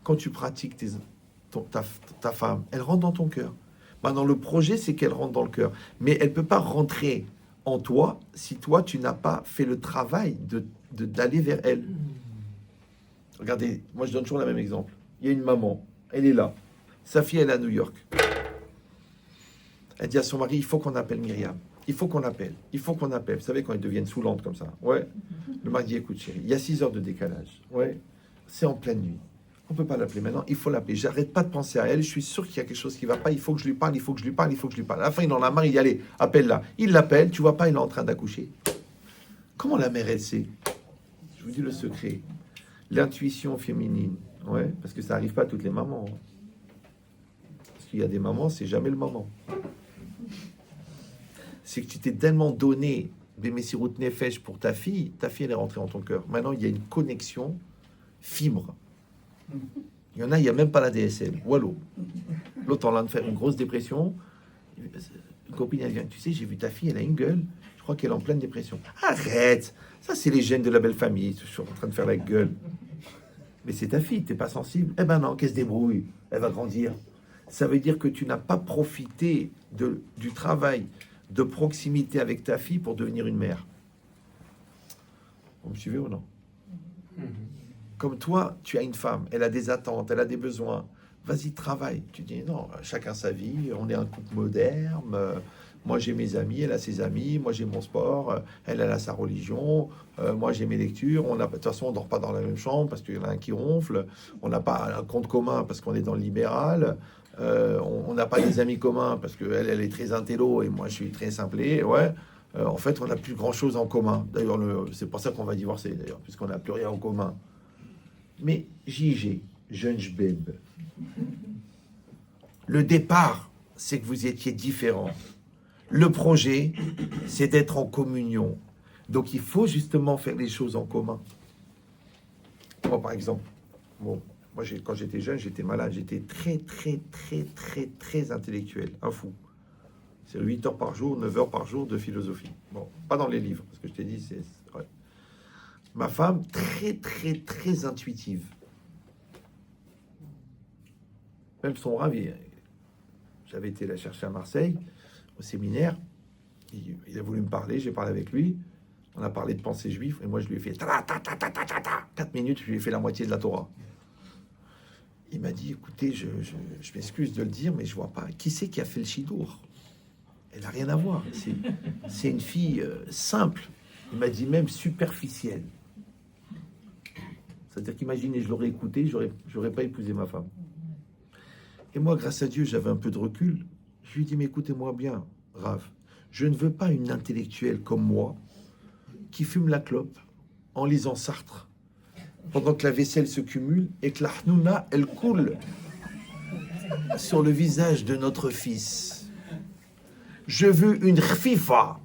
Quand tu pratiques ta femme, elle rentre dans ton cœur. Maintenant, le projet, c'est qu'elle rentre dans le cœur. Mais elle ne peut pas rentrer en toi si toi, tu n'as pas fait le travail d'aller vers elle. Regardez, moi, je donne toujours le même exemple. Il y a une maman, elle est là. Sa fille, elle est à New York. Elle dit à son mari, il faut qu'on appelle Myriam. Il faut qu'on appelle. Vous savez, quand ils deviennent saoulantes comme ça. Ouais. Le mari dit, écoute, chérie, il y a 6 heures de décalage. Ouais. C'est en pleine nuit. On ne peut pas l'appeler maintenant, il faut l'appeler. J'arrête pas de penser à elle, je suis sûr qu'il y a quelque chose qui ne va pas, il faut que je lui parle. À la fin, il en a marre, il dit, allez, appelle-la. Il l'appelle, tu vois pas, il est en train d'accoucher. Comment la mère, elle sait? Je vous dis le secret. L'intuition féminine. Ouais, parce que ça n'arrive pas à toutes les mamans. Hein. Parce qu'il y a des mamans, c'est jamais le moment. C'est que tu t'es tellement donné Bémessirut Nefesh pour ta fille, elle est rentrée en ton cœur. Maintenant, il y a une connexion fibre. Il y en a, il n'y a même pas la DSL. Wallo. L'autre en train de faire une grosse dépression. Une copine, elle vient. Tu sais, j'ai vu ta fille, elle a une gueule. Je crois qu'elle est en pleine dépression. Arrête! Ça, c'est les gènes de la belle famille. Je suis en train de faire la gueule. Mais c'est ta fille, t'es pas sensible. Eh ben non, qu'elle se débrouille. Elle va grandir. Ça veut dire que tu n'as pas profité du travail de proximité avec ta fille pour devenir une mère. Vous me suivez ou non? Comme toi, tu as une femme, elle a des attentes, elle a des besoins. Vas-y, travaille. Tu dis non, chacun sa vie, on est un couple moderne. Moi, j'ai mes amis, elle a ses amis. Moi, j'ai mon sport, elle a sa religion. Moi, j'ai mes lectures. De toute façon, on dort pas dans la même chambre parce qu'il y en a un qui ronfle. On n'a pas un compte commun parce qu'on est dans le libéral. On n'a pas des amis communs parce qu'elle, elle est très intello et moi, je suis très simplé. Ouais. En fait, on n'a plus grand-chose en commun. D'ailleurs, c'est pour ça qu'on va divorcer, d'ailleurs, puisqu'on n'a plus rien en commun. Mais JG, jeune Jbeb, le départ, c'est que vous étiez différents. Le projet, c'est d'être en communion. Donc, il faut justement faire les choses en commun. Moi, par exemple, moi, quand j'étais jeune, j'étais malade. J'étais très intellectuel, un fou. C'est 8 heures par jour, 9 heures par jour de philosophie. Bon, pas dans les livres, parce que je t'ai dit, c'est... Ouais. Ma femme, très intuitive. Même son ravi. J'avais été la chercher à Marseille, au séminaire. Il a voulu me parler, j'ai parlé avec lui. On a parlé de pensée juive, et moi je lui ai fait 4 minutes, je lui ai fait la moitié de la Torah. Il m'a dit, écoutez, je m'excuse de le dire, mais je vois pas. Qui c'est qui a fait le Shidour? Elle n'a rien à voir. C'est une fille simple. Il m'a dit même superficielle. C'est-à-dire qu'imaginez, je l'aurais écouté, j'aurais pas épousé ma femme. Et moi, grâce à Dieu, j'avais un peu de recul. Je lui ai dit, mais écoutez-moi bien, Rav, je ne veux pas une intellectuelle comme moi qui fume la clope en lisant Sartre pendant que la vaisselle se cumule et que la hnouna, elle coule sur le visage de notre fils. Je veux une khfifa,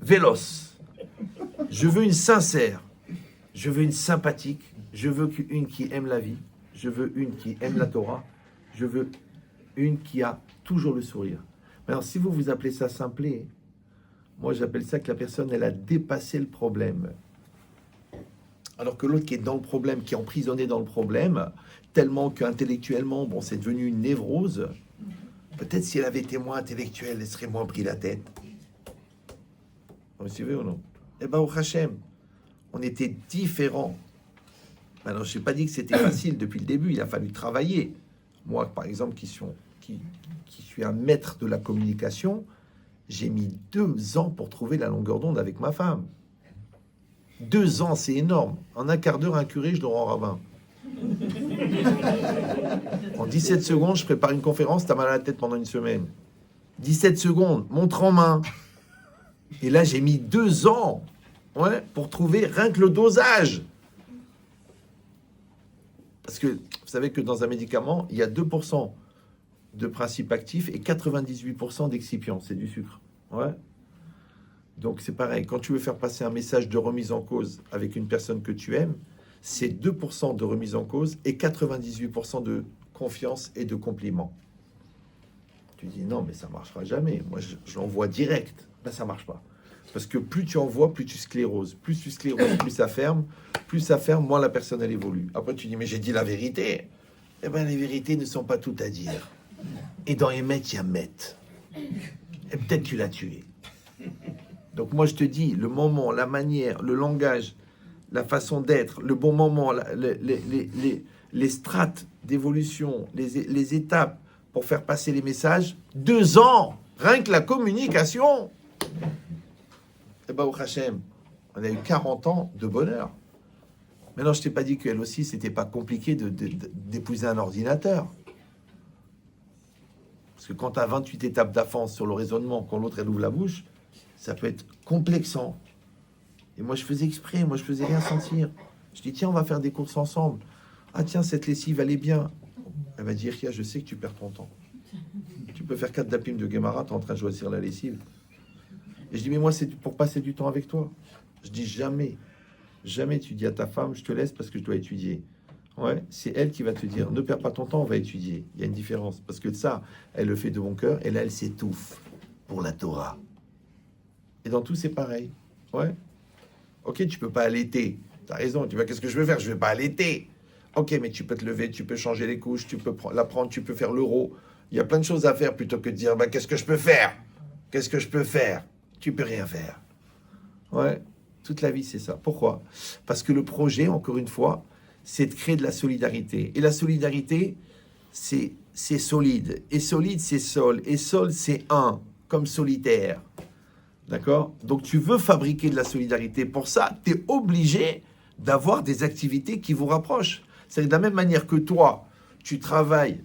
véloce. Je veux une sincère. Je veux une sympathique. Je veux une qui aime la vie. Je veux une qui aime la Torah. Je veux une qui a toujours le sourire. Alors, si vous vous appelez ça simplet, moi j'appelle ça que la personne, elle a dépassé le problème. Alors que l'autre qui est dans le problème, qui est emprisonné dans le problème, tellement qu'intellectuellement, bon, c'est devenu une névrose. Peut-être si elle avait été moins intellectuelle, elle serait moins pris la tête. Vous me suivez ou non? Eh bien, au Hachem, on était différents. Alors, je n'ai pas dit que c'était facile depuis le début, il a fallu travailler. Moi, par exemple, qui suis un maître de la communication, j'ai mis 2 ans pour trouver la longueur d'onde avec ma femme. 2 ans, c'est énorme. En un quart d'heure, un curé, je le rends rabbin. En 17 secondes, je prépare une conférence, t'as mal à la tête pendant une semaine. 17 secondes, montre en main. Et là, j'ai mis 2 ans, ouais, pour trouver rien que le dosage. Parce que, vous savez que dans un médicament, il y a 2% de principes actifs et 98% d'excipients. C'est du sucre. Ouais. Donc c'est pareil. Quand tu veux faire passer un message de remise en cause avec une personne que tu aimes, c'est 2% de remise en cause et 98% de confiance et de compliments. Tu dis non, mais ça marchera jamais. Moi, je l'envoie direct. Ben, ça marche pas. Parce que plus tu envoies, plus tu scléroses. Plus tu scléroses, plus ça ferme. Plus ça ferme, moins la personne, elle évolue. Après, tu dis, mais j'ai dit la vérité. Eh bien, les vérités ne sont pas toutes à dire. Et dans Emet, il y a Met. Et peut-être tu l'as tué. Donc moi, je te dis, le moment, la manière, le langage, la façon d'être, le bon moment, les strates d'évolution, les étapes pour faire passer les messages, 2 ans, rien que la communication. Et bah, au Hachem, on a eu 40 ans de bonheur. Maintenant, je t'ai pas dit qu'elle aussi, c'était pas compliqué d'épouser un ordinateur. Parce que quand tu as 28 étapes d'avance sur le raisonnement, quand l'autre, elle ouvre la bouche, ça peut être complexant. Et moi, je faisais exprès, moi, je faisais rien sentir. Je dis, tiens, on va faire des courses ensemble. Ah, tiens, cette lessive, elle est bien. Elle va dire, je sais que tu perds ton temps. Tu peux faire 4 dapim de Gemara, tu es en train de choisir la lessive. Et je dis, mais moi, c'est pour passer du temps avec toi. Je dis, jamais tu dis à ta femme, je te laisse parce que je dois étudier. Ouais, c'est elle qui va te dire, ne perds pas ton temps, on va étudier. Il y a une différence. Parce que ça, elle le fait de bon cœur, et là, elle s'étouffe pour la Torah. Et dans tout, c'est pareil. Ouais. Ok, tu peux pas allaiter. T'as raison. Tu vois, qu'est-ce que je veux faire? Je vais pas allaiter. Ok, mais tu peux te lever, tu peux changer les couches, tu peux la prendre, tu peux faire l'euro. Il y a plein de choses à faire plutôt que de dire, bah, qu'est-ce que je peux faire? Qu'est-ce que je peux faire? Tu peux rien faire. Ouais. Toute la vie, c'est ça. Pourquoi? Parce que le projet, encore une fois, c'est de créer de la solidarité. Et la solidarité, c'est solide. Et solide, c'est sol. Et sol, c'est un, comme solitaire. D'accord? Donc, tu veux fabriquer de la solidarité. Pour ça, tu es obligé d'avoir des activités qui vous rapprochent. C'est de la même manière que toi, tu travailles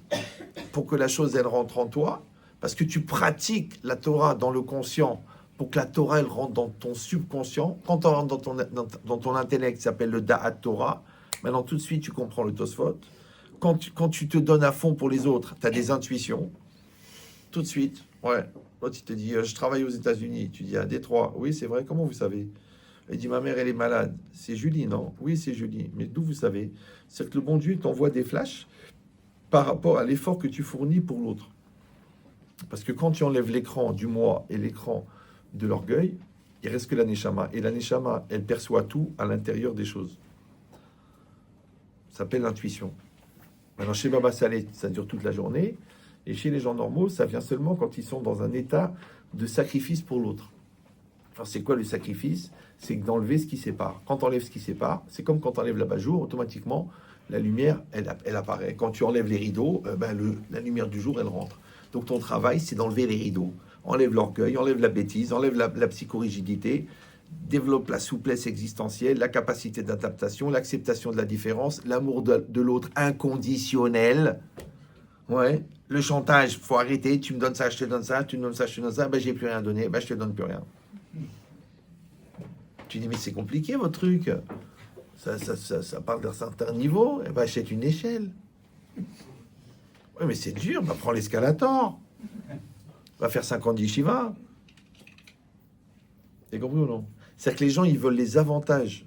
pour que la chose, elle rentre en toi, parce que tu pratiques la Torah dans le conscient, pour que la Torah, elle rentre dans ton subconscient. Quand on rentre dans ton intellect, ça s'appelle le Da'at Torah. Maintenant, tout de suite, tu comprends le Tosfot. Quand tu te donnes à fond pour les autres, tu as des intuitions. Tout de suite, ouais. L'autre, il te dit, je travaille aux États-Unis. Tu dis, à Détroit. Oui, c'est vrai, comment vous savez? Il dit, ma mère, elle est malade. C'est Julie, non? Oui, c'est Julie. Mais d'où vous savez? C'est que le bon Dieu t'envoie des flashs par rapport à l'effort que tu fournis pour l'autre. Parce que quand tu enlèves l'écran du moi et l'écran de l'orgueil, il reste que la Neshama. Et la Neshama, elle perçoit tout à l'intérieur des choses. Ça s'appelle l'intuition. Maintenant, chez Baba Saleh, ça dure toute la journée. Et chez les gens normaux, ça vient seulement quand ils sont dans un état de sacrifice pour l'autre. Alors, c'est quoi le sacrifice? C'est d'enlever ce qui sépare. Quand tu enlèves ce qui sépare, c'est comme quand tu enlèves l'abat-jour, automatiquement, la lumière, elle apparaît. Quand tu enlèves les rideaux, la lumière du jour, elle rentre. Donc, ton travail, c'est d'enlever les rideaux. Enlève l'orgueil, enlève la bêtise, enlève la psychorigidité, développe la souplesse existentielle, la capacité d'adaptation, l'acceptation de la différence, l'amour de l'autre inconditionnel. Ouais. Le chantage, faut arrêter. Tu me donnes ça, je te donne ça. Tu me donnes ça, je te donne ça. Ben, j'ai plus rien à donner. Ben, je te donne plus rien. Tu dis, mais c'est compliqué, votre truc. Ça parle d'un certain niveau. Eh ben, achète une échelle. Oui, mais c'est dur. Ben, prends l'escalator. Va faire 50 yeshiva. T'as compris ou non? C'est-à-dire que les gens, ils veulent les avantages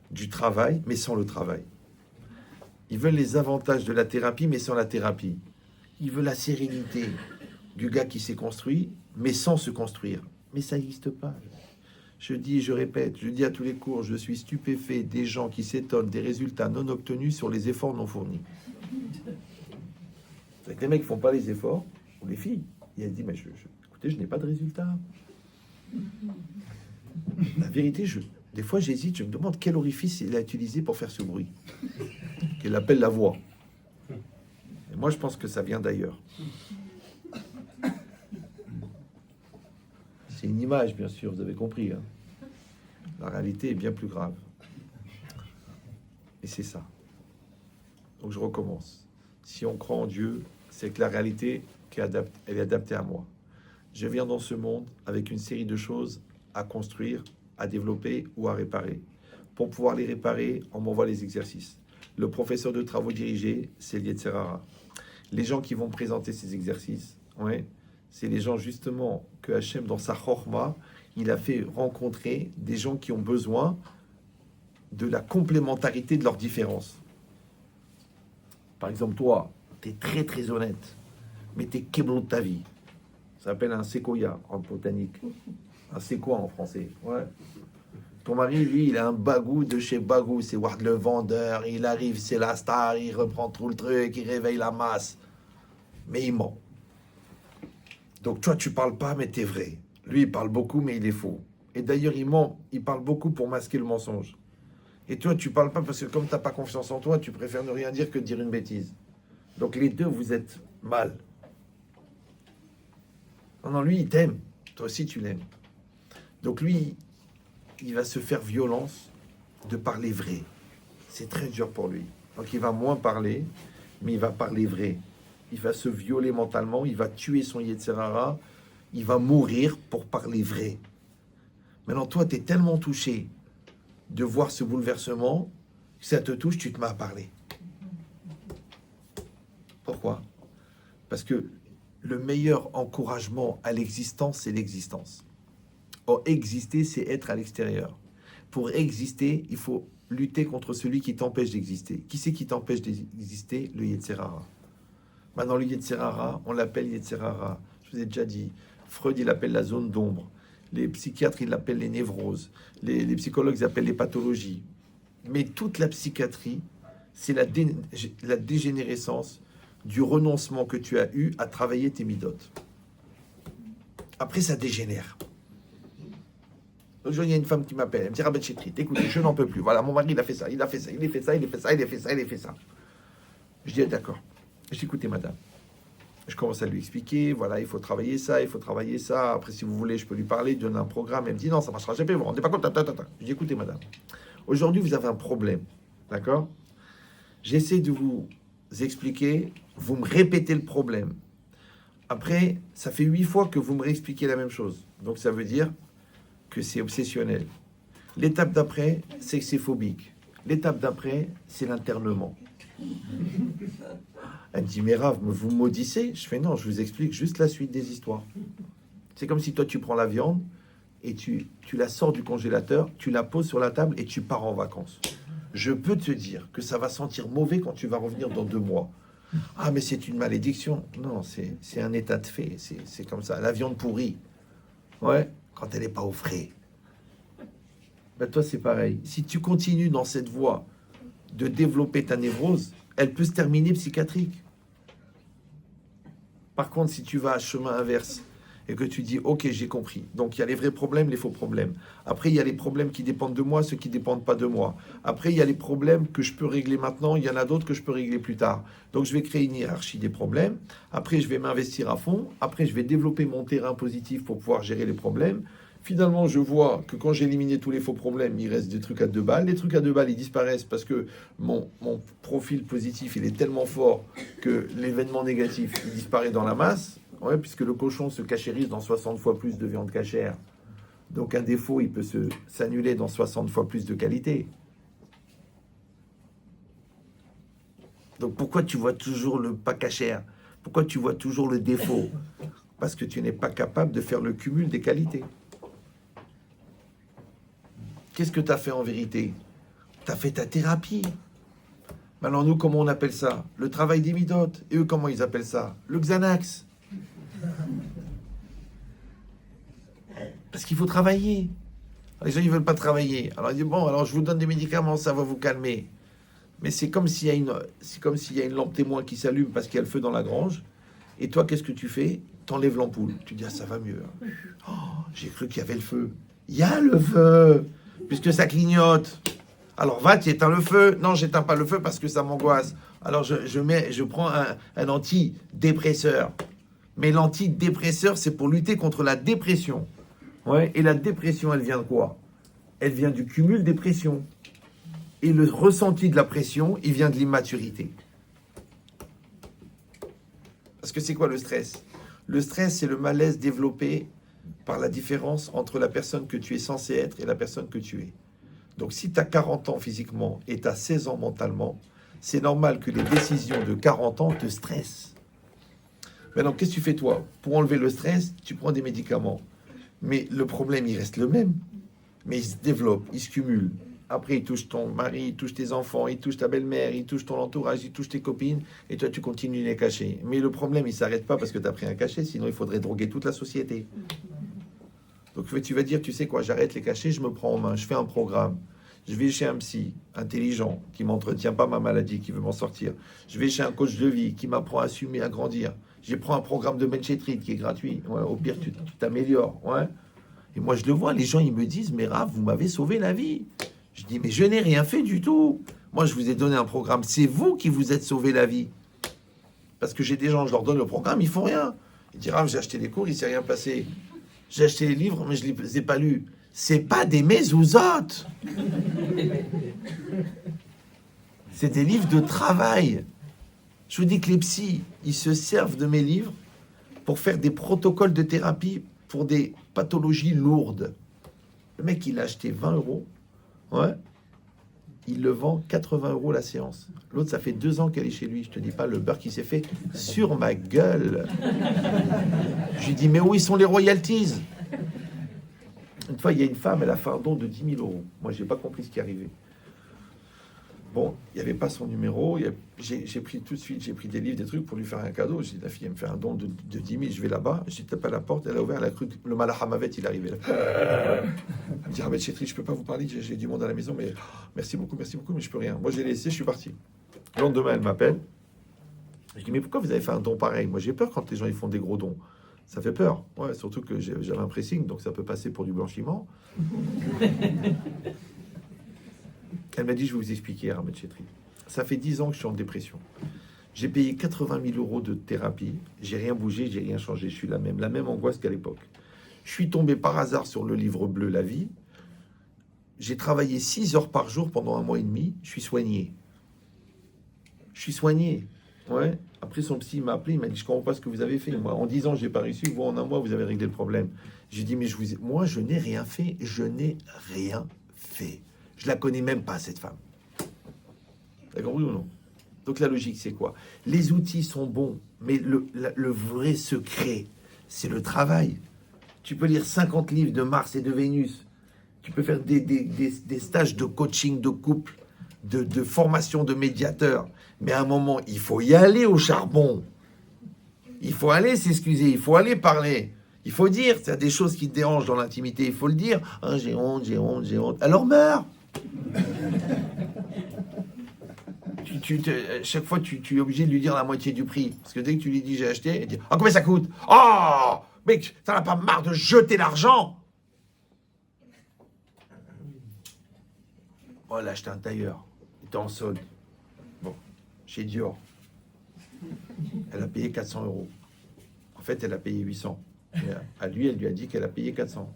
du travail, mais sans le travail. Ils veulent les avantages de la thérapie, mais sans la thérapie. Ils veulent la sérénité du gars qui s'est construit, mais sans se construire. Mais ça n'existe pas. Je dis, je répète, je dis à tous les cours, je suis stupéfait des gens qui s'étonnent des résultats non obtenus sur les efforts non fournis. C'est que les mecs ne font pas les efforts, ou les filles. Et elle dit, mais écoutez, je n'ai pas de résultat. La vérité, des fois j'hésite, je me demande quel orifice il a utilisé pour faire ce bruit, qu'elle appelle la voix. Et moi je pense que ça vient d'ailleurs. C'est une image, bien sûr, vous avez compris. Hein. La réalité est bien plus grave. Et c'est ça. Donc je recommence. Si on croit en Dieu, c'est que la réalité, elle est adaptée à moi. Je viens dans ce monde avec une série de choses à construire, à développer ou à réparer. Pour pouvoir les réparer, on m'envoie les exercices. Le professeur de travaux dirigés, c'est le Yetzer Hara. Les gens qui vont présenter ces exercices, ouais, c'est les gens justement que Hachem, dans sa chorma, il a fait rencontrer des gens qui ont besoin de la complémentarité de leurs différences. Par exemple, toi, tu es très très honnête, mais tu es keblo de ta vie. Ça s'appelle un séquoia en botanique. Un séquoia en français. Ouais. Ton mari, lui, il a un bagou de chez Bagou. C'est Ward le vendeur. Il arrive, c'est la star. Il reprend tout le truc. Il réveille la masse. Mais il ment. Donc toi, tu parles pas, mais tu es vrai. Lui, il parle beaucoup, mais il est faux. Et d'ailleurs, il ment. Il parle beaucoup pour masquer le mensonge. Et toi, tu parles pas parce que comme tu n'as pas confiance en toi, tu préfères ne rien dire que de dire une bêtise. Donc les deux, vous êtes mal. Non, lui, il t'aime. Toi aussi, tu l'aimes. Donc lui, il va se faire violence de parler vrai. C'est très dur pour lui. Donc il va moins parler, mais il va parler vrai. Il va se violer mentalement, il va tuer son Yetzer Hara, il va mourir pour parler vrai. Maintenant, toi, tu es tellement touché de voir ce bouleversement, que ça te touche, tu te mets à parler. Pourquoi? Parce que le meilleur encouragement à l'existence, c'est l'existence. Or, exister, c'est être à l'extérieur. Pour exister, il faut lutter contre celui qui t'empêche d'exister. Qui c'est qui t'empêche d'exister? Le Yetzer Hara. Maintenant, le Yetzer Hara, on l'appelle Yetzer Hara. Je vous ai déjà dit, Freud, il l'appelle la zone d'ombre. Les psychiatres, ils l'appellent les névroses. Les psychologues, ils appellent les pathologies. Mais toute la psychiatrie, c'est la dégénérescence du renoncement que tu as eu à travailler tes midotes. Après, ça dégénère. L'autre jour, il y a une femme qui m'appelle. Elle me dit, Rabbi Chetrit, écoutez, je n'en peux plus. Voilà, mon mari, il a fait ça, il a fait ça, il a fait ça, il a fait ça, il a fait ça, il a fait ça. Je dis, d'accord. Je dis, écoutez, madame. Je commence à lui expliquer, voilà, il faut travailler ça, il faut travailler ça. Après, si vous voulez, je peux lui parler, lui donner un programme. Elle me dit, non, ça ne marchera jamais, vous ne vous rendez pas compte. Je dis, écoutez, madame, aujourd'hui, vous avez un problème, d'accord? J'essaie de vous expliquer, vous me répétez le problème. Après, ça fait 8 fois que vous me réexpliquez la même chose. Donc, ça veut dire que c'est obsessionnel. L'étape d'après, c'est que c'est phobique. L'étape d'après, c'est l'internement. Elle me dit, mais Rav, vous maudissez? Je fais non, je vous explique juste la suite des histoires. C'est comme si toi, tu prends la viande et tu la sors du congélateur, tu la poses sur la table et tu pars en vacances. Je peux te dire que ça va sentir mauvais quand tu vas revenir dans 2 mois. Ah, mais c'est une malédiction. Non, c'est un état de fait. C'est comme ça. La viande pourrie, ouais, quand elle n'est pas au frais. Ben toi, c'est pareil. Si tu continues dans cette voie de développer ta névrose, elle peut se terminer psychiatrique. Par contre, si tu vas à chemin inverse et que tu dis, ok, j'ai compris. Donc, il y a les vrais problèmes, les faux problèmes. Après, il y a les problèmes qui dépendent de moi, ceux qui ne dépendent pas de moi. Après, il y a les problèmes que je peux régler maintenant. Il y en a d'autres que je peux régler plus tard. Donc, je vais créer une hiérarchie des problèmes. Après, je vais m'investir à fond. Après, je vais développer mon terrain positif pour pouvoir gérer les problèmes. Finalement, je vois que quand j'ai éliminé tous les faux problèmes, il reste des trucs à 2 balles. Les trucs à 2 balles, ils disparaissent parce que mon profil positif, il est tellement fort que l'événement négatif, il disparaît dans la masse. Ouais, puisque le cochon se cachérise dans 60 fois plus de viande cachère. Donc un défaut, il peut s'annuler dans 60 fois plus de qualité. Donc pourquoi tu vois toujours le pas cachère? Pourquoi tu vois toujours le défaut? Parce que tu n'es pas capable de faire le cumul des qualités. Qu'est-ce que tu as fait en vérité? Tu as fait ta thérapie. Maintenant, nous, comment on appelle ça? Le travail des midotes. Et eux, comment ils appellent ça? Le Xanax. Parce qu'il faut travailler. Les gens, ils ne veulent pas travailler. Alors, ils disent, bon, alors je vous donne des médicaments, ça va vous calmer. Mais c'est comme s'il y a une lampe témoin qui s'allume parce qu'il y a le feu dans la grange. Et toi, qu'est-ce que tu fais? T'enlèves l'ampoule. Tu dis, ah, ça va mieux. Oh, j'ai cru qu'il y avait le feu. Il y a le feu, puisque ça clignote. Alors, va, tu éteins le feu. Non, j'éteins pas le feu parce que ça m'angoisse. Alors, je prends un antidépresseur. Mais l'antidépresseur, c'est pour lutter contre la dépression. Ouais. Et la dépression, elle vient de quoi? Elle vient du cumul des pressions. Et le ressenti de la pression, il vient de l'immaturité. Parce que c'est quoi le stress? Le stress, c'est le malaise développé par la différence entre la personne que tu es censé être et la personne que tu es. Donc, si tu as 40 ans physiquement et tu as 16 ans mentalement, C'est normal que les décisions de 40 ans te stressent. Maintenant, qu'est-ce que tu fais toi? Pour enlever le stress, tu prends des médicaments. Mais le problème, il reste le même. Mais il se développe, il se cumule. Après, il touche ton mari, il touche tes enfants, il touche ta belle-mère, il touche ton entourage, il touche tes copines. Et toi, tu continues les cachets. Mais le problème, il ne s'arrête pas parce que tu as pris un cachet. Sinon, il faudrait droguer toute la société. Donc, tu vas dire, tu sais quoi, j'arrête les cachets, je me prends en main, je fais un programme. Je vais chez un psy intelligent qui m'entretient pas ma maladie, qui veut m'en sortir. Je vais chez un coach de vie qui m'apprend à assumer, à grandir. Je prends un programme de Benchetrit qui est gratuit. Ouais, au pire, tu t'améliores. Ouais. Et moi, je le vois, les gens, ils me disent, mais Rav, vous m'avez sauvé la vie. Je dis, mais je n'ai rien fait du tout. Moi, je vous ai donné un programme. C'est vous qui vous êtes sauvé la vie. Parce que j'ai des gens, je leur donne le programme, ils font rien. Ils disent, Rav, j'ai acheté les cours, il ne s'est rien passé. J'ai acheté les livres, mais je ne les ai pas lus. C'est pas des mezouzotes. C'est des livres de travail. Je vous dis que les psys, ils se servent de mes livres pour faire des protocoles de thérapie pour des pathologies lourdes. Le mec, il a acheté 20 euros. Ouais. Il le vend 80 euros la séance. L'autre, ça fait 2 ans qu'elle est chez lui. Je te dis pas le beurre qui s'est fait sur ma gueule. Je lui dis, mais où ils sont les royalties? Une fois, il y a une femme, elle a fait un don de 10 000 euros. Moi, j'ai pas compris ce qui arrivait. Bon, il n'y avait pas son numéro. J'ai pris tout de suite, j'ai pris des livres, des trucs pour lui faire un cadeau. J'ai dit, la fille, elle me fait un don de 10 000. Je vais là-bas. J'ai tapé à la porte. Elle a ouvert. Elle a cru que le Malahamavet, il arrivait là. Elle me dit, Rabbi Chetri, je peux pas vous parler. J'ai du monde à la maison, mais merci beaucoup, mais je peux rien. Moi, j'ai laissé, je suis parti. Le lendemain, elle m'appelle. Je dis, mais pourquoi vous avez fait un don pareil? Moi, j'ai peur quand les gens ils font des gros dons. Ça fait peur. Ouais, surtout que j'avais un pressing, donc ça peut passer pour du blanchiment. Elle m'a dit, je vais vous expliquer, Ahmed Chetri. Ça fait 10 ans que je suis en dépression. J'ai payé 80 000 euros de thérapie. J'ai rien bougé, j'ai rien changé. Je suis la même angoisse qu'à l'époque. Je suis tombé par hasard sur le livre bleu La Vie. J'ai travaillé 6 heures par jour pendant 1 mois et demi. Je suis soigné. Ouais. Après, son psy m'a appelé, il m'a dit, je comprends pas ce que vous avez fait. Moi, en 10 ans, j'ai pas réussi. Vous, en 1 mois, vous avez réglé le problème. J'ai dit, mais moi, je n'ai rien fait. Je n'ai rien fait. Je la connais même pas, cette femme. T'as compris ou non? Donc, la logique, c'est quoi? Les outils sont bons, mais le vrai secret, c'est le travail. Tu peux lire 50 livres de Mars et de Vénus. Tu peux faire des stages de coaching de couple, de formation de médiateur. Mais à un moment, il faut y aller au charbon. Il faut aller s'excuser, il faut aller parler. Il faut dire, il y a des choses qui te dérangent dans l'intimité, il faut le dire. Ah, j'ai honte. Alors meurs. Chaque fois, tu es obligé de lui dire la moitié du prix. Parce que dès que tu lui dis j'ai acheté, il dit ah, combien ça coûte? Oh, mec, t'en as pas marre de jeter l'argent? Oh, elle a acheté un tailleur. Il était en solde. Bon, chez Dior. Elle a payé 400 euros. En fait, elle a payé 800. Mais à lui, elle lui a dit qu'elle a payé 400.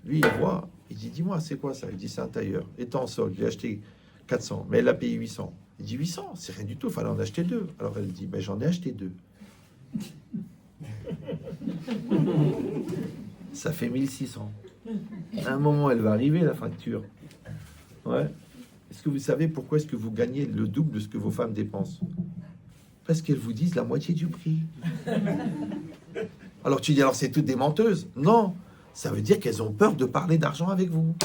Lui, il voit, il dit, dis-moi, c'est quoi ça? Il dit, c'est un tailleur. Il était en solde, il a acheté 400, mais elle a payé 800. Il dit, 800, c'est rien du tout, il fallait en acheter 2. Alors elle dit, ben, j'en ai acheté 2. Ça fait 1600. À un moment, elle va arriver, la facture. Ouais. Est-ce que vous savez pourquoi est-ce que vous gagnez le double de ce que vos femmes dépensent? Parce qu'elles vous disent la moitié du prix. Alors tu dis, alors c'est toutes des menteuses? Non, ça veut dire qu'elles ont peur de parler d'argent avec vous.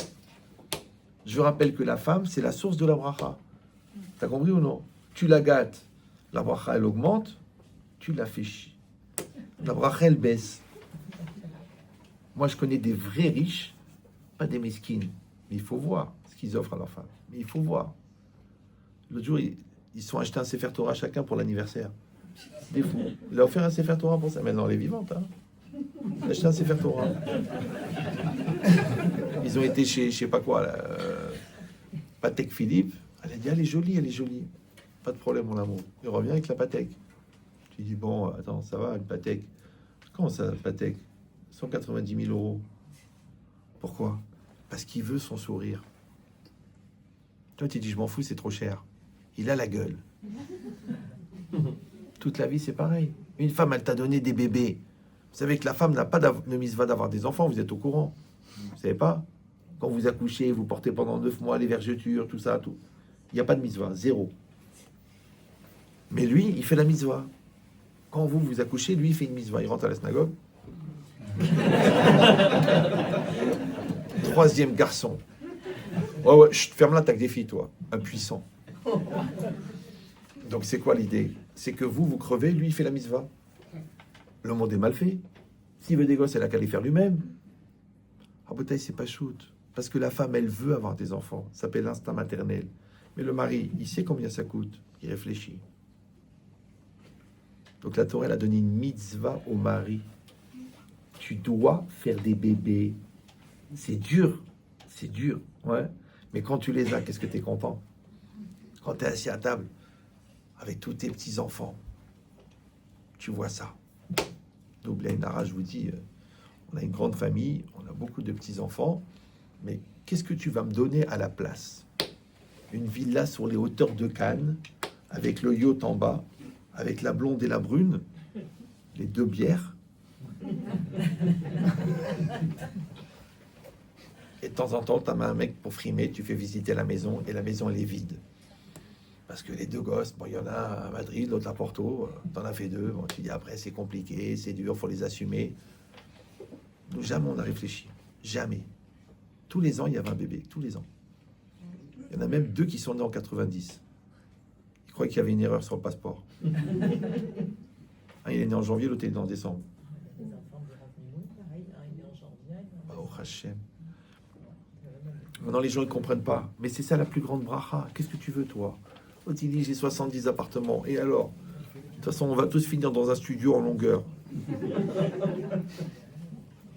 Je rappelle que la femme, c'est la source de la bracha. T'as compris ou non? Tu la gâtes, la bracha, elle augmente, tu la fais chier. La bracha, elle baisse. Moi, je connais des vrais riches, pas des mesquines. Mais il faut voir ce qu'ils offrent à leur femme. Mais il faut voir. L'autre jour, ils sont achetés un Sefer Torah chacun pour l'anniversaire. Des fous. Il a offert un Sefer Torah pour ça. Maintenant, elle est vivante. Hein. Il a acheté un Sefer Torah. Ils ont été chez, je sais pas quoi, là, Patek Philippe. Elle a dit, elle est jolie. Pas de problème, mon amour. Il revient avec la Patek. Tu dis, bon, attends, ça va, le Patek. Comment ça, le Patek? 190 000 euros. Pourquoi? Parce qu'il veut son sourire. Toi, tu dis, je m'en fous, c'est trop cher. Il a la gueule. Toute la vie, c'est pareil. Une femme, elle t'a donné des bébés. Vous savez que la femme n'a pas de mitzvah d'avoir des enfants, vous êtes au courant. Vous savez pas? Quand vous accouchez, vous portez pendant 9 mois les vergetures, tout ça, tout. Il n'y a pas de mitzvah, 0. Mais lui, il fait la mitzvah. Quand vous accouchez, lui, il fait une mitzvah. Il rentre à la synagogue. Troisième garçon. Ouais, chut, ferme-la, t'as que des filles, toi. Impuissant. Donc, c'est quoi l'idée? C'est que vous crevez, lui, il fait la mitzvah. Le monde est mal fait. S'il veut des gosses, elle a qu'à les faire lui-même. Ah, bataille, c'est pas shoot. Parce que la femme, elle veut avoir des enfants. Ça s'appelle l'instinct maternel. Mais le mari, il sait combien ça coûte. Il réfléchit. Donc, la Torah, elle a donné une mitzvah au mari. Tu dois faire des bébés. C'est dur. C'est dur. Ouais. Mais quand tu les as, qu'est-ce que tu es content? Quand tu es assis à table avec tous tes petits-enfants, tu vois ça. Double Nara, je vous dis, on a une grande famille, on a beaucoup de petits-enfants, mais qu'est-ce que tu vas me donner à la place? Une villa sur les hauteurs de Cannes, avec le yacht en bas, avec la blonde et la brune, les deux bières. Et de temps en temps, tu as un mec pour frimer, tu fais visiter la maison, et la maison, elle est vide. Parce que les deux gosses, bon, il y en a à Madrid, l'autre à Porto, t'en as fait deux, bon, tu dis après, c'est compliqué, c'est dur, faut les assumer. Nous, jamais on a réfléchi. Jamais. Tous les ans, il y avait un bébé, tous les ans. Il y en a même deux qui sont nés en 90. Ils croyaient qu'il y avait une erreur sur le passeport. Un, il est né en janvier, l'autre, il est né en décembre. Les enfants de Rav pareil, il est en janvier. Oh, Hachem. Maintenant, les gens ne comprennent pas. Mais c'est ça la plus grande bracha. Qu'est-ce que tu veux, toi? L'autre, il dit, j'ai 70 appartements. Et alors? De toute façon, on va tous finir dans un studio en longueur.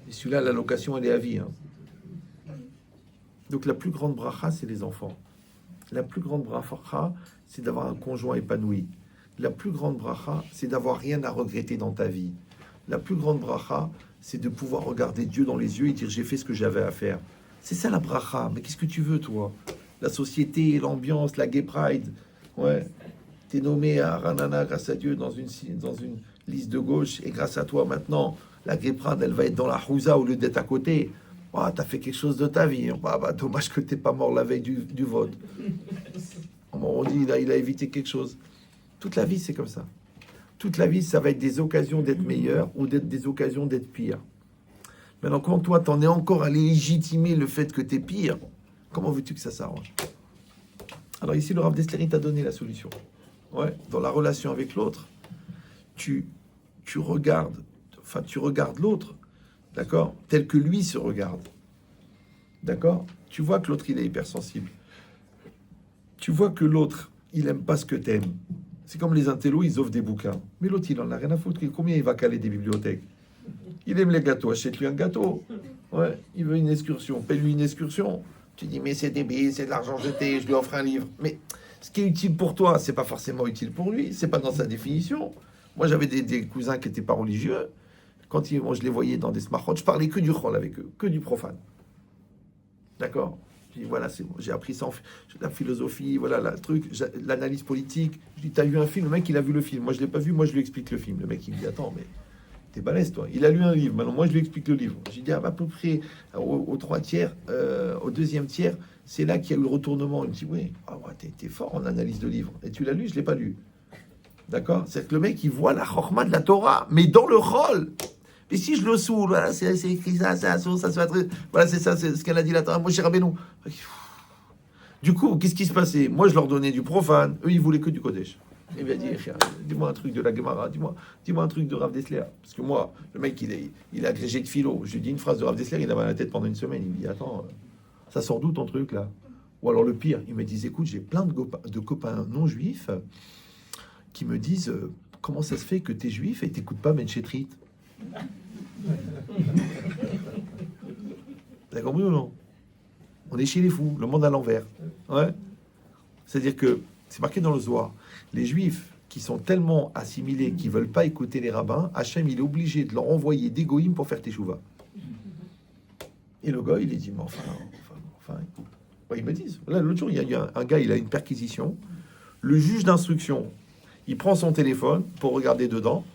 Et celui-là, la location, elle est à vie. Hein. Donc, la plus grande bracha, c'est les enfants. La plus grande bracha, c'est d'avoir un conjoint épanoui. La plus grande bracha, c'est d'avoir rien à regretter dans ta vie. La plus grande bracha, c'est de pouvoir regarder Dieu dans les yeux et dire, j'ai fait ce que j'avais à faire. C'est ça la bracha. Mais qu'est-ce que tu veux, toi? La société, l'ambiance, la gay pride. Ouais. T'es nommé à Ranana grâce à Dieu dans une liste de gauche. Et grâce à toi, maintenant, la gay pride, elle va être dans la Houza au lieu d'être à côté. Oh, t'as fait quelque chose de ta vie. Bah, dommage que t'es pas mort la veille du vote. On dit, il a évité quelque chose. Toute la vie, c'est comme ça. Toute la vie, ça va être des occasions d'être meilleur ou d'être des occasions d'être pire. Maintenant, quand toi, t'en es encore à légitimer le fait que t'es pire, comment veux-tu que ça s'arrange? Alors ici, le Rav Dessler, il t'a donné la solution. Ouais, dans la relation avec l'autre, tu regardes l'autre, d'accord, tel que lui se regarde. D'accord? Tu vois que l'autre, il est hypersensible. Tu vois que l'autre, il aime pas ce que t'aimes. C'est comme les intellos, ils offrent des bouquins. Mais l'autre, il en a rien à foutre. Combien il va caler des bibliothèques? Il aime les gâteaux, achète-lui un gâteau. Ouais, il veut une excursion, paye-lui une excursion. Tu dis, mais c'est débile, c'est de l'argent jeté, je lui offre un livre. Mais ce qui est utile pour toi, c'est pas forcément utile pour lui, c'est pas dans sa définition. Moi, j'avais des cousins qui n'étaient pas religieux. Quand je les voyais dans des smartphones, je parlais que du rôle avec eux, que du profane. D'accord? Je dis, voilà, c'est bon, j'ai appris ça, la philosophie, voilà, le truc, l'analyse politique. Je dis, t'as vu un film? Le mec, il a vu le film. Moi, je l'ai pas vu, moi, je lui explique le film. Le mec, il me dit, attends, mais t'es balèze, toi. Il a lu un livre, maintenant, moi, je lui explique le livre. J'ai dit, à peu près, au 3/3, au 2e tiers, c'est là qu'il y a eu le retournement. Il me dit, oui, ah, ouais, t'es fort en analyse de livre. Et tu l'as lu? Je l'ai pas lu. D'accord? C'est que le mec, il voit la chorma de la Torah, mais dans le rôle. Et si je le saoule, voilà, c'est écrit ça, ça se va très... Voilà, c'est ça, c'est ce qu'elle a dit la Torah. Moi, chez Rabbeinu. Du coup, qu'est-ce qui se passait? Moi, je leur donnais du profane. Eux, ils voulaient que du Kodesh. Il m'a dit, dis-moi un truc de la Gemara, dis-moi un truc de Rav Dessler. Parce que moi, le mec, il est agrégé de philo. Je lui dis une phrase de Rav Dessler, il avait la tête pendant une semaine. Il me dit, attends, ça sort d'où ton truc, là? Ou alors le pire, il me dit, écoute, j'ai plein de copains non-juifs qui me disent, comment ça se fait que t'es juif et t'écoutes pas Menchetrit? Vous avez compris ou non? On est chez les fous, le monde à l'envers. Ouais. C'est-à-dire que, c'est marqué dans le Zohar, les juifs qui sont tellement assimilés qu'ils ne veulent pas écouter les rabbins, Hachem, il est obligé de leur envoyer des goïms pour faire teshuva. Et le gars, il est dit, mais enfin, écoute. Ouais, ils me disent, là, l'autre jour, il y a un gars, il a une perquisition. Le juge d'instruction, il prend son téléphone pour regarder dedans.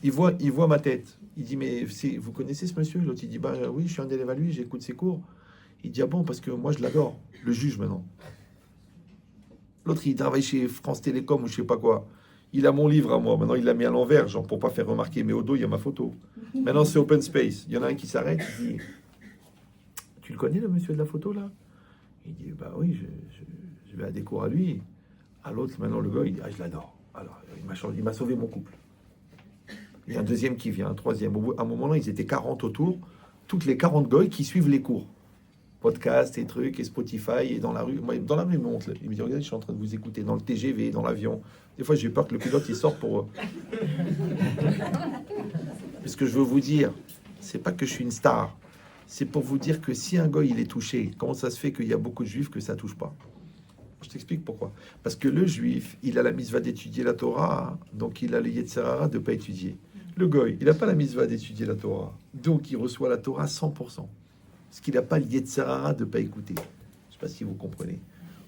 Il voit ma tête. Il dit, mais vous connaissez ce monsieur? L'autre, il dit, bah oui, je suis un élève à lui, j'écoute ses cours. Il dit, ah bon, parce que moi, je l'adore. Le juge, maintenant. L'autre, il travaille chez France Télécom ou je sais pas quoi. Il a mon livre à moi. Maintenant, il l'a mis à l'envers, genre pour pas faire remarquer. Mais au dos, il y a ma photo. Maintenant, c'est open space. Il y en a un qui s'arrête, il dit, tu le connais, le monsieur de la photo, là? Il dit, bah oui, je vais à des cours à lui. À l'autre, maintenant, le gars, il dit, ah, je l'adore. Alors, il m'a sauvé mon couple. Il y a un deuxième qui vient, un troisième. À un moment-là, ils étaient 40 autour. Toutes les 40 gars qui suivent les cours. Podcast et trucs, et Spotify, et dans la rue. Moi, dans la rue, il me montre. Il me dit, regardez, je suis en train de vous écouter dans le TGV, dans l'avion. Des fois, j'ai peur que le pilote, il sorte pour... Mais ce que je veux vous dire, c'est pas que je suis une star. C'est pour vous dire que si un gars, il est touché, comment ça se fait qu'il y a beaucoup de juifs que ça touche pas? Je t'explique pourquoi. Parce que le juif, il a la mitzvah d'étudier la Torah, donc il a le Yetzer Hara de ne pas étudier. Le goy, il n'a pas la mitzvah d'étudier la Torah, donc il reçoit la Torah 100%. Parce qu'il n'a pas le Yetzer Hara de ne pas écouter. Je ne sais pas si vous comprenez.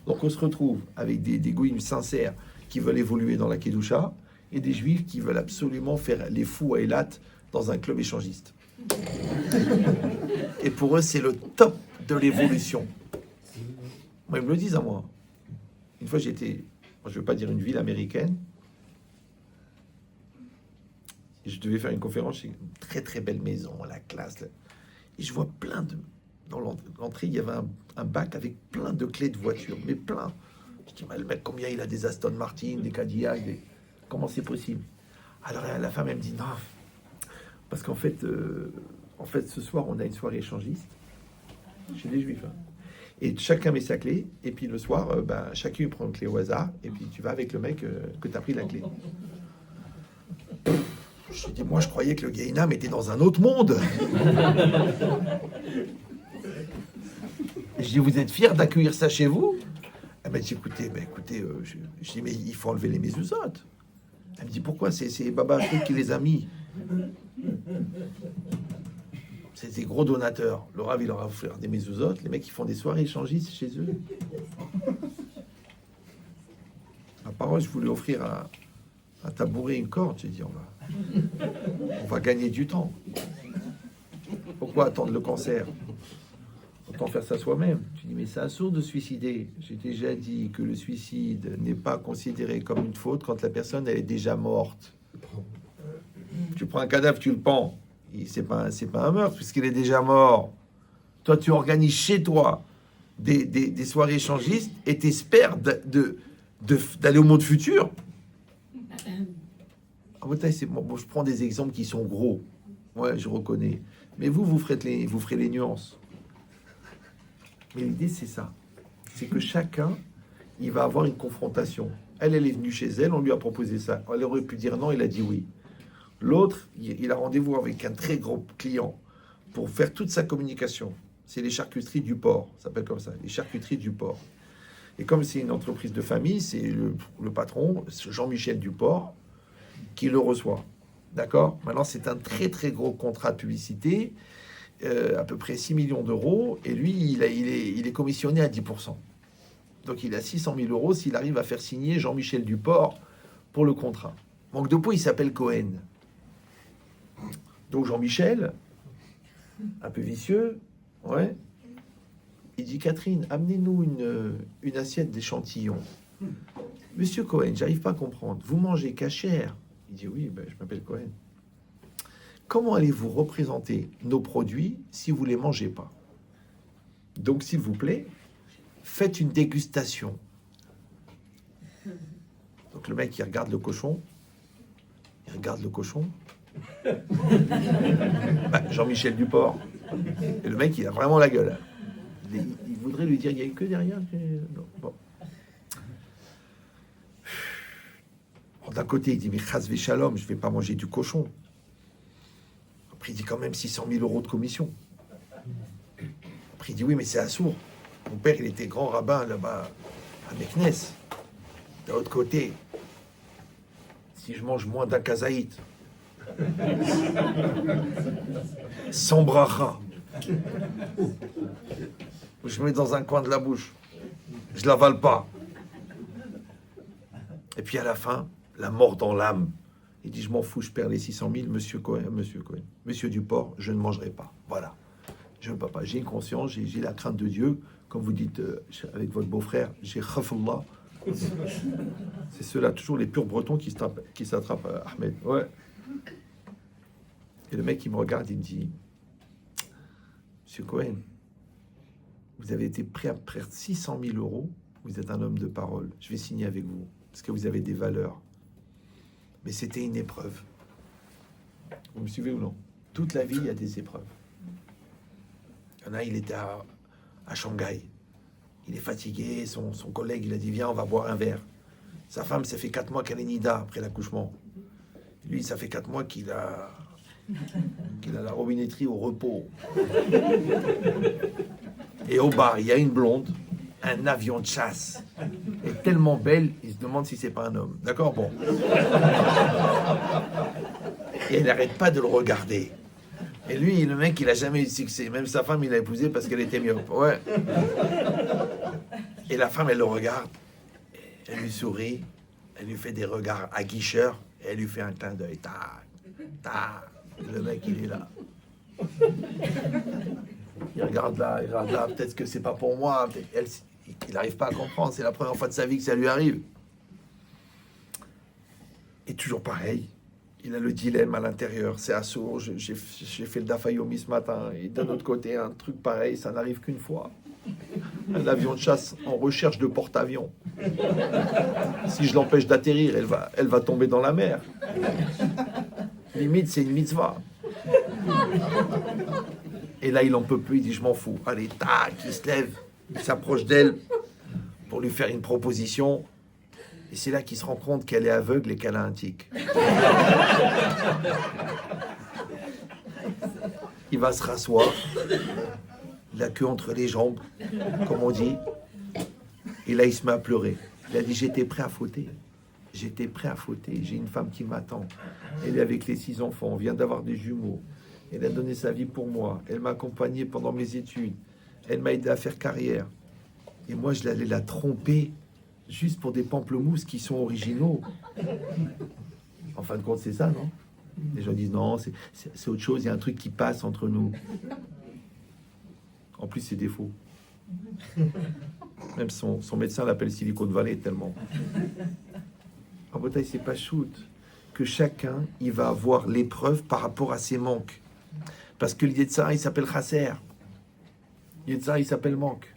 Donc on se retrouve avec des goyim sincères qui veulent évoluer dans la Kedusha et des juifs qui veulent absolument faire les fous à Eilat dans un club échangiste. Et pour eux, c'est le top de l'évolution. Moi, ils me le disent à moi. Une fois, j'étais, je ne veux pas dire une ville américaine, et je devais faire une conférence chez une très très belle maison, la classe. Là. Et je vois plein de... Dans l'entrée, il y avait un bac avec plein de clés de voiture, mais plein. Je dis, mais le mec, combien il a des Aston Martin, des Cadillac, comment c'est possible? Alors la femme, elle me dit, non, parce qu'en fait, ce soir, on a une soirée échangiste chez les Juifs. Hein. Et chacun met sa clé, et puis le soir, chacun prend une clé au hasard, et puis tu vas avec le mec que tu as pris la clé. Je dis, moi, je croyais que le Gaïnam était dans un autre monde. Je dis, vous êtes fiers d'accueillir ça chez vous? Elle m'a dit, écoutez, je dis, mais il faut enlever les mésouzotes. Elle me dit, pourquoi? C'est Baba Afrique qui les a mis. C'est des gros donateurs. Le Rav, il leur a offert des mésouzotes. Les mecs, ils font des soirées échangistes chez eux. Ma parole, je voulais offrir un tabouret, une corde. J'ai dit, on va gagner du temps. Pourquoi attendre le cancer? Autant faire ça soi-même. Tu dis, mais c'est absurde de suicider. J'ai déjà dit que le suicide n'est pas considéré comme une faute quand la personne elle est déjà morte. Tu prends un cadavre, tu le pends. C'est pas un meurtre puisqu'il est déjà mort. Toi, tu organises chez toi des soirées échangistes et t'espères d'aller au monde futur. Bon, je prends des exemples qui sont gros. Ouais, je reconnais. Mais vous ferez les nuances. Mais l'idée, c'est ça. C'est que chacun, il va avoir une confrontation. Elle est venue chez elle, on lui a proposé ça. Elle aurait pu dire non, il a dit oui. L'autre, il a rendez-vous avec un très gros client pour faire toute sa communication. C'est les charcuteries du port, ça s'appelle comme ça, les charcuteries du port. Et comme c'est une entreprise de famille, c'est le patron, Jean-Michel Duport, qui le reçoit. D'accord? Maintenant, c'est un très très gros contrat de publicité, à peu près 6 millions d'euros, et lui, il est commissionné à 10%. Donc il a 600 000 euros s'il arrive à faire signer Jean-Michel Duport pour le contrat. Manque de peau, il s'appelle Cohen. Donc Jean-Michel, un peu vicieux, ouais, il dit, Catherine, amenez-nous une assiette d'échantillons. Monsieur Cohen, j'arrive pas à comprendre. Vous mangez cachère? Il dit, oui, je m'appelle Cohen. Comment allez-vous représenter nos produits si vous les mangez pas? Donc, s'il vous plaît, faites une dégustation. Donc, le mec, il regarde le cochon. Jean-Michel Duport. Et le mec, il a vraiment la gueule. Il voudrait lui dire, il n'y a que derrière. Non. Bon. D'un côté, il dit, mais chas shalom, je ne vais pas manger du cochon. Après, il dit quand même 600 000 euros de commission. Après, il dit, oui, mais c'est assourd. Mon père, il était grand rabbin là-bas à Meknes. D'un autre côté, si je mange moins d'un kazaït, sans bracha, je mets dans un coin de la bouche, je l'avale pas. Et puis à la fin, la mort dans l'âme. Il dit, je m'en fous, je perds les 600 000, monsieur Duport, je ne mangerai pas. Voilà. Je ne peux pas. J'ai une conscience, j'ai la crainte de Dieu. Comme vous dites avec votre beau-frère, j'ai khafallah, C'est ceux-là, toujours les purs bretons qui s'attrapent, Ahmed. Ouais. Et le mec, il me regarde, il me dit, Monsieur Cohen, vous avez été prêt à perdre 600 000 euros, vous êtes un homme de parole, je vais signer avec vous, parce que vous avez des valeurs. Mais c'était une épreuve. Vous me suivez ou non? Toute la vie, il y a des épreuves. Il y en a, il était à Shanghai. Il est fatigué, son collègue, il a dit, viens, on va boire un verre. Sa femme, ça fait 4 mois qu'elle est nida après l'accouchement. Lui, ça fait 4 mois qu'il a la robinetterie au repos. Et au bar, il y a une blonde, un avion de chasse. Elle est tellement belle, il se demande si c'est pas un homme. D'accord? Bon. Et elle n'arrête pas de le regarder. Et lui, le mec, il a jamais eu de succès. Même sa femme, il l'a épousé parce qu'elle était myope. Ouais. Et la femme, elle le regarde. Elle lui sourit. Elle lui fait des regards aguicheurs. Et elle lui fait un clin d'œil. Tac, tac. Le mec, il est là. Il regarde là. Peut-être que c'est pas pour moi. Il n'arrive pas à comprendre. C'est la première fois de sa vie que ça lui arrive. Et toujours pareil. Il a le dilemme à l'intérieur, c'est assourd, j'ai fait le Dafayomi ce matin, et d'un autre côté, un truc pareil, ça n'arrive qu'une fois. Un avion de chasse en recherche de porte-avions. Si je l'empêche d'atterrir, elle va tomber dans la mer. Limite, c'est une mitzvah. Et là, il en peut plus, il dit, je m'en fous. Allez, tac, il se lève, il s'approche d'elle pour lui faire une proposition. Et c'est là qu'il se rend compte qu'elle est aveugle et qu'elle a un tic. Il va se rasseoir, la queue entre les jambes, comme on dit. Et là, il se met à pleurer. Il a dit, j'étais prêt à fauter. J'étais prêt à fauter. J'ai une femme qui m'attend. Elle est avec les 6 enfants. On vient d'avoir des jumeaux. Elle a donné sa vie pour moi. Elle m'a accompagné pendant mes études. Elle m'a aidé à faire carrière. Et moi, je l'allais la tromper juste pour des pamplemousses qui sont originaux. En fin de compte, c'est ça, non? Les gens disent non, c'est autre chose, il y a un truc qui passe entre nous. En plus, c'est des faux. Même son médecin l'appelle Silicon Valley tellement. En bataille, c'est pas shoot. Que chacun, il va avoir l'épreuve par rapport à ses manques. Parce que le Yetzara, il s'appelle Chasser. Le Yetzara, il s'appelle manque.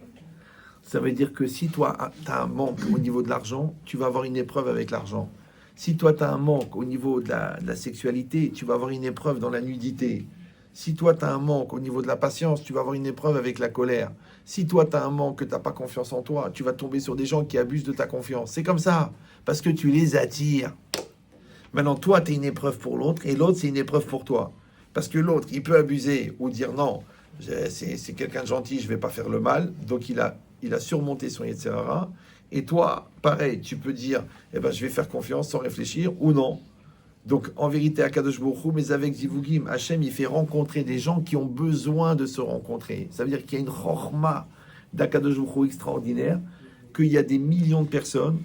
Ça veut dire que si toi, tu as un manque au niveau de l'argent, tu vas avoir une épreuve avec l'argent. Si toi, tu as un manque au niveau de la sexualité, tu vas avoir une épreuve dans la nudité. Si toi, tu as un manque au niveau de la patience, tu vas avoir une épreuve avec la colère. Si toi, tu as un manque, que tu n'as pas confiance en toi, tu vas tomber sur des gens qui abusent de ta confiance. C'est comme ça, parce que tu les attires. Maintenant, toi, tu es une épreuve pour l'autre, et l'autre, c'est une épreuve pour toi. Parce que l'autre, il peut abuser ou dire non, c'est quelqu'un de gentil, je ne vais pas faire le mal. Donc, il a surmonté son Yetzirara. Et toi, pareil, tu peux dire, eh ben, je vais faire confiance sans réfléchir ou non. Donc, en vérité, Akadosh Baruch Hu, mais avec Zivugim, Hachem, il fait rencontrer des gens qui ont besoin de se rencontrer. Ça veut dire qu'il y a une chorma d'Akadosh Baruch Hu extraordinaire, qu'il y a des millions de personnes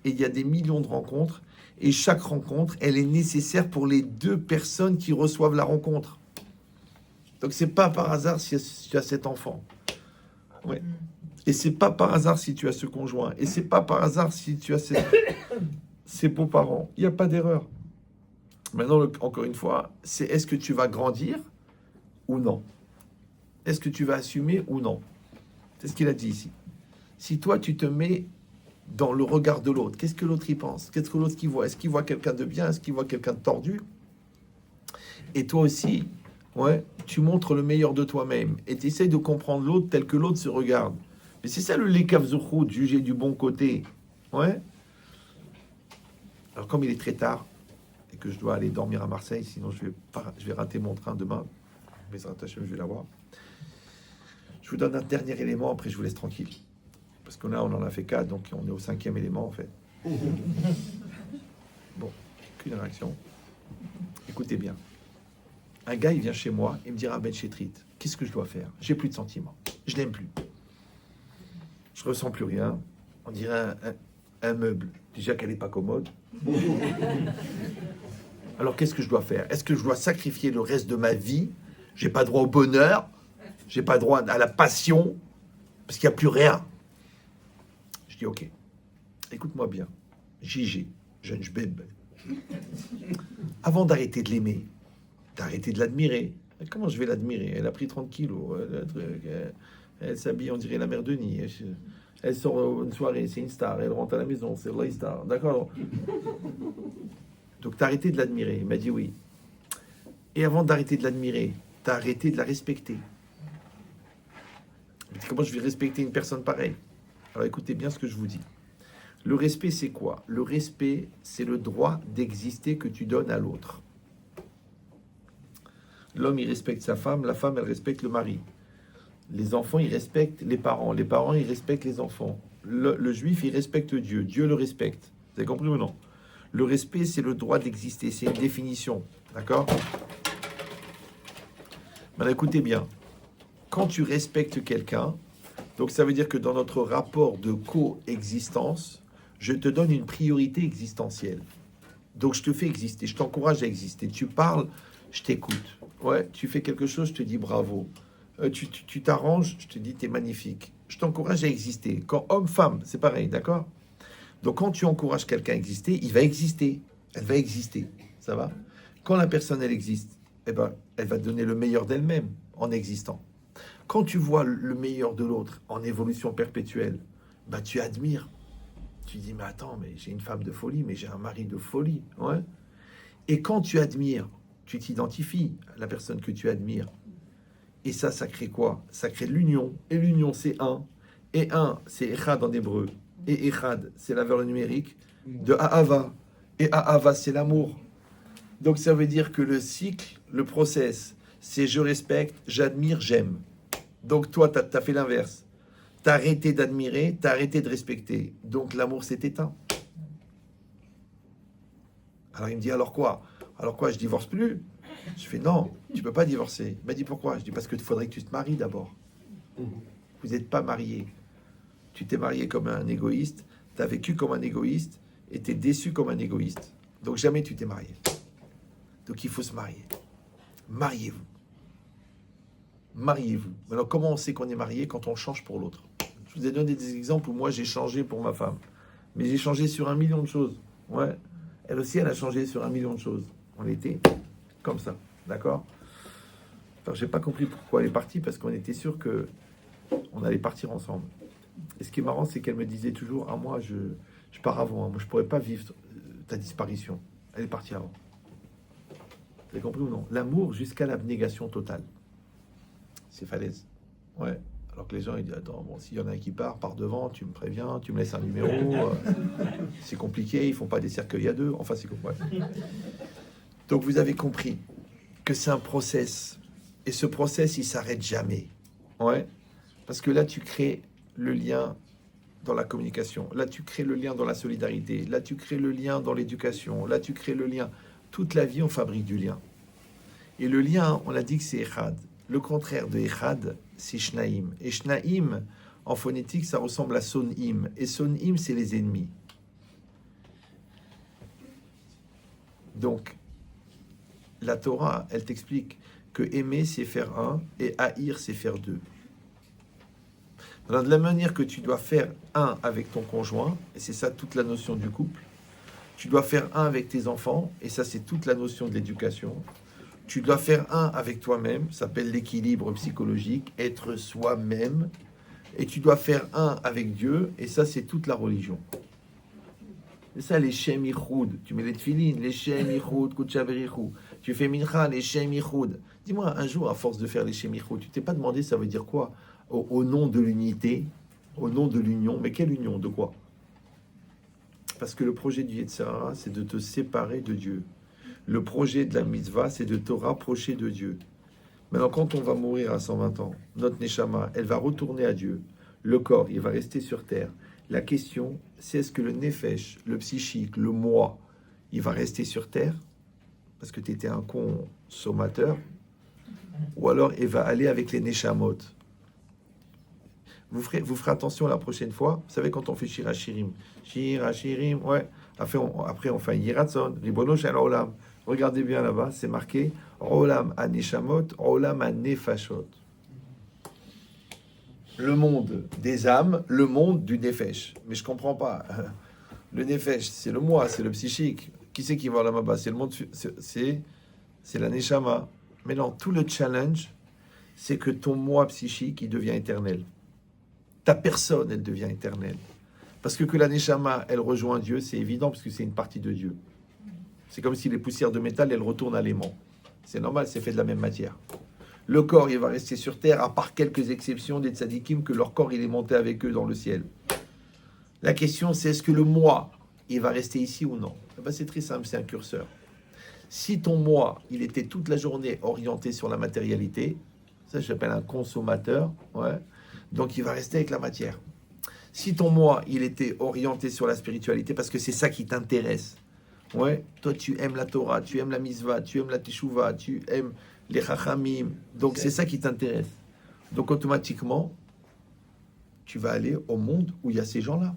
et il y a des millions de rencontres. Et chaque rencontre, elle est nécessaire pour les 2 personnes qui reçoivent la rencontre. Donc, c'est pas par hasard si tu as cet enfant. Ouais. Et c'est pas par hasard si tu as ce conjoint. Et c'est pas par hasard si tu as ces beaux-parents. Il n'y a pas d'erreur. Maintenant, encore une fois, c'est est-ce que tu vas grandir ou non? Est-ce que tu vas assumer ou non? C'est ce qu'il a dit ici. Si toi, tu te mets dans le regard de l'autre, qu'est-ce que l'autre y pense? Qu'est-ce que l'autre qui voit? Est-ce qu'il voit quelqu'un de bien? Est-ce qu'il voit quelqu'un de tordu? Et toi aussi, ouais, tu montres le meilleur de toi-même. Et tu essayes de comprendre l'autre tel que l'autre se regarde. Mais c'est ça le lekav zuchut, juger du bon côté. Ouais. Alors comme il est très tard et que je dois aller dormir à Marseille, sinon je vais rater mon train demain. Mais je vais l'avoir. Je vous donne un dernier élément, après je vous laisse tranquille. Parce que là, on en a fait 4, donc on est au 5e élément en fait. Bon, aucune réaction. Écoutez bien. Un gars, il vient chez moi, il me dit Ben Chétrit, qu'est-ce que je dois faire? J'ai plus de sentiments. Je l'aime plus. Je ressens plus rien. On dirait un meuble. Déjà qu'elle n'est pas commode. Alors qu'est-ce que je dois faire? Est-ce que je dois sacrifier le reste de ma vie? J'ai pas droit au bonheur. J'ai pas droit à la passion. Parce qu'il n'y a plus rien. Je dis ok. Écoute-moi bien. JG, jeune jbeb. Avant d'arrêter de l'aimer, d'arrêter de l'admirer. Comment je vais l'admirer? Elle a pris 30 kilos. Elle s'habille, on dirait la mère Denis. Elle sort une soirée, c'est une star. Elle rentre à la maison, c'est la star. D'accord? Donc, t'as arrêté de l'admirer. Il m'a dit oui. Et avant d'arrêter de l'admirer, t'as arrêté de la respecter. Comment je vais respecter une personne pareille? Alors, écoutez bien ce que je vous dis. Le respect, c'est quoi? Le respect, c'est le droit d'exister que tu donnes à l'autre. L'homme, il respecte sa femme. La femme, elle respecte le mari. Les enfants, ils respectent les parents. Les parents, ils respectent les enfants. Le juif, il respecte Dieu. Dieu le respecte. Vous avez compris ou non? Le respect, c'est le droit d'exister. C'est une définition. D'accord? Maintenant, écoutez bien. Quand tu respectes quelqu'un, donc ça veut dire que dans notre rapport de coexistence, je te donne une priorité existentielle. Donc je te fais exister, je t'encourage à exister. Tu parles, je t'écoute. Ouais, tu fais quelque chose, je te dis bravo. Tu t'arranges, je te dis t'es magnifique. Je t'encourage à exister. Quand homme-femme, c'est pareil, d'accord? Donc quand tu encourages quelqu'un à exister, il va exister. Elle va exister. Ça va? Quand la personne, elle existe, eh ben, elle va donner le meilleur d'elle-même en existant. Quand tu vois le meilleur de l'autre en évolution perpétuelle, bah tu admires. Tu dis, mais attends, mais j'ai une femme de folie, mais j'ai un mari de folie. Ouais. Et quand tu admires, tu t'identifies à la personne que tu admires. Et ça crée quoi? Ça crée l'union. Et l'union, c'est un. Et un, c'est Echad en hébreu. Et Echad, c'est la valeur numérique de Ahava. Et Ahava, c'est l'amour. Donc ça veut dire que le cycle, le process, c'est je respecte, j'admire, j'aime. Donc toi, tu as fait l'inverse. Tu as arrêté d'admirer, tu as arrêté de respecter. Donc l'amour s'est éteint. Alors il me dit, alors quoi? Alors quoi, je divorce plus? Je fais, non, tu peux pas divorcer. Il m'a dit, pourquoi? Je dis, parce qu'il faudrait que tu te maries d'abord. Vous n'êtes pas mariés. Tu t'es marié comme un égoïste, tu as vécu comme un égoïste, et tu es déçu comme un égoïste. Donc jamais tu t'es marié. Donc il faut se marier. Mariez-vous. Mariez-vous. Alors comment on sait qu'on est marié? Quand on change pour l'autre. Je vous ai donné des exemples où moi j'ai changé pour ma femme. Mais j'ai changé sur 1 million de choses. Ouais. Elle aussi, elle a changé sur 1 million de choses. On était comme ça. D'accord? Alors j'ai pas compris pourquoi elle est partie, parce qu'on était sûr que on allait partir ensemble. Et ce qui est marrant, c'est qu'elle me disait toujours, ah moi je pars avant, hein. Moi je pourrais pas vivre ta disparition. Elle est partie avant. Vous avez compris ou non? L'amour jusqu'à l'abnégation totale. C'est falaise. Ouais. Alors que les gens, ils disent, attends, bon, s'il y en a un qui part devant, tu me préviens, tu me laisses un numéro. C'est compliqué, ils font pas des cercueils à deux. Enfin, c'est compliqué. Ouais. Donc, vous avez compris que c'est un process. Et ce process, il s'arrête jamais. Ouais. Parce que là, tu crées le lien dans la communication. Là, tu crées le lien dans la solidarité. Là, tu crées le lien dans l'éducation. Là, tu crées le lien. Toute la vie, on fabrique du lien. Et le lien, on a dit que c'est Echad. Le contraire de Echad, c'est Shnaim. Et Shnaim, en phonétique, ça ressemble à Sonim. Et Sonim, c'est les ennemis. Donc, la Torah, elle t'explique que aimer, c'est faire un, et haïr, c'est faire deux. Alors, de la manière que tu dois faire un avec ton conjoint, et c'est ça toute la notion du couple, tu dois faire un avec tes enfants, et ça, c'est toute la notion de l'éducation. Tu dois faire un avec toi-même, ça s'appelle l'équilibre psychologique, être soi-même. Et tu dois faire un avec Dieu, et ça, c'est toute la religion. C'est ça, les Shem Yichud. Tu mets les tefilines, les Shem Yichud, Kutcha Berichou. Tu fais Mincha, les Shem Yichud. Dis-moi, un jour, à force de faire les Shem Yichud, tu t'es pas demandé ça veut dire quoi au nom de l'unité, au nom de l'union. Mais quelle union? De quoi? Parce que le projet du Yetzirah, c'est de te séparer de Dieu. Le projet de la mitzvah, c'est de te rapprocher de Dieu. Maintenant, quand on va mourir à 120 ans, notre neshama, elle va retourner à Dieu. Le corps, il va rester sur terre. La question, c'est est-ce que le nefesh, le psychique, le moi, il va rester sur terre parce que tu étais un consommateur, ou alors il va aller avec les neshamot. Vous ferez attention la prochaine fois. Vous savez, quand on fait Shirachirim, ouais. Après, on fait un Yiratson, Ribono Shel Olam. Regardez bien là-bas, c'est marqué Olam Aneshamot, Olam Anefashot. Le monde des âmes, le monde du Nefesh. Mais je comprends pas. Le nefesh, c'est le moi, c'est le psychique. Qui c'est qui va là-bas? C'est le monde, c'est la neshama. Mais non, tout le challenge, c'est que ton moi psychique, il devient éternel. Ta personne, elle devient éternelle. Parce que la neshama, elle rejoint Dieu, c'est évident, parce que c'est une partie de Dieu. C'est comme si les poussières de métal, elles retournent à l'aimant. C'est normal, c'est fait de la même matière. Le corps, il va rester sur terre, à part quelques exceptions des tzadikim, que leur corps, il est monté avec eux dans le ciel. La question, c'est est-ce que le moi, il va rester ici ou non? Eh ben, c'est très simple, c'est un curseur. Si ton moi, il était toute la journée orienté sur la matérialité, ça j'appelle un consommateur, ouais, donc il va rester avec la matière. Si ton moi, il était orienté sur la spiritualité, parce que c'est ça qui t'intéresse, ouais, toi tu aimes la Torah, tu aimes la Mitzvah, tu aimes la Teshuvah, tu aimes les Chachamim, donc c'est ça qui t'intéresse. Donc automatiquement, tu vas aller au monde où il y a ces gens-là.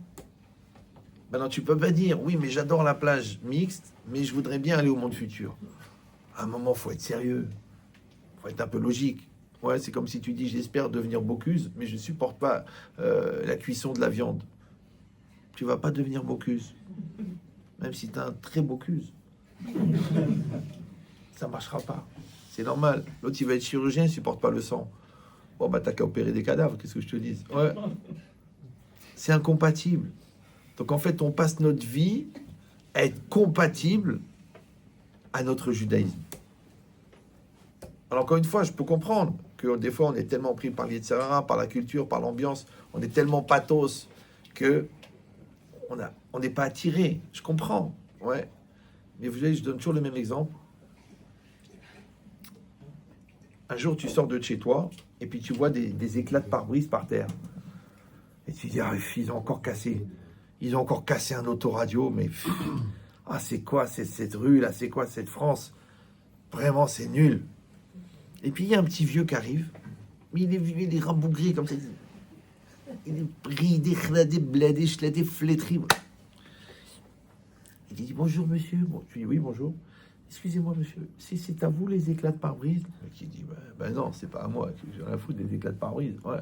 Maintenant, tu peux pas dire, oui, mais j'adore la plage mixte, mais je voudrais bien aller au monde futur. À un moment, faut être sérieux, faut être un peu logique. Ouais, c'est comme si tu dis, j'espère devenir Bocuse, mais je supporte pas la cuisson de la viande. Tu vas pas devenir Bocuse, même si tu as un très Bocuse. Ça marchera pas. C'est normal. L'autre, il va être chirurgien, il supporte pas le sang. Bon, bah, t'as qu'à opérer des cadavres, qu'est-ce que je te dis? Ouais. C'est incompatible. Donc, en fait, on passe notre vie à être compatible à notre judaïsme. Alors, encore une fois, je peux comprendre que des fois, on est tellement pris par l'Yetzirah, par la culture, par l'ambiance, on est tellement pathos que on n'est pas attiré. Je comprends, ouais. Mais vous voyez, je donne toujours le même exemple. Un jour, tu sors de chez toi et puis tu vois des éclats de pare-brise par terre. Et tu dis, ah, ils ont encore cassé. Ils ont encore cassé un autoradio, mais ah, c'est quoi cette rue-là? C'est quoi cette France? Vraiment, c'est nul. Et puis, il y a un petit vieux qui arrive. Mais il est rabougré comme ça. Il est bridé, khladé, bladé, chladé, flétri. Il dit, bonjour, monsieur. Bon, tu dis, oui, bonjour. Excusez-moi, monsieur, si c'est à vous les éclats de pare-brise? Qui dit, ben non, c'est pas à moi. J'ai rien à foutre des éclats de pare-brise. Ouais.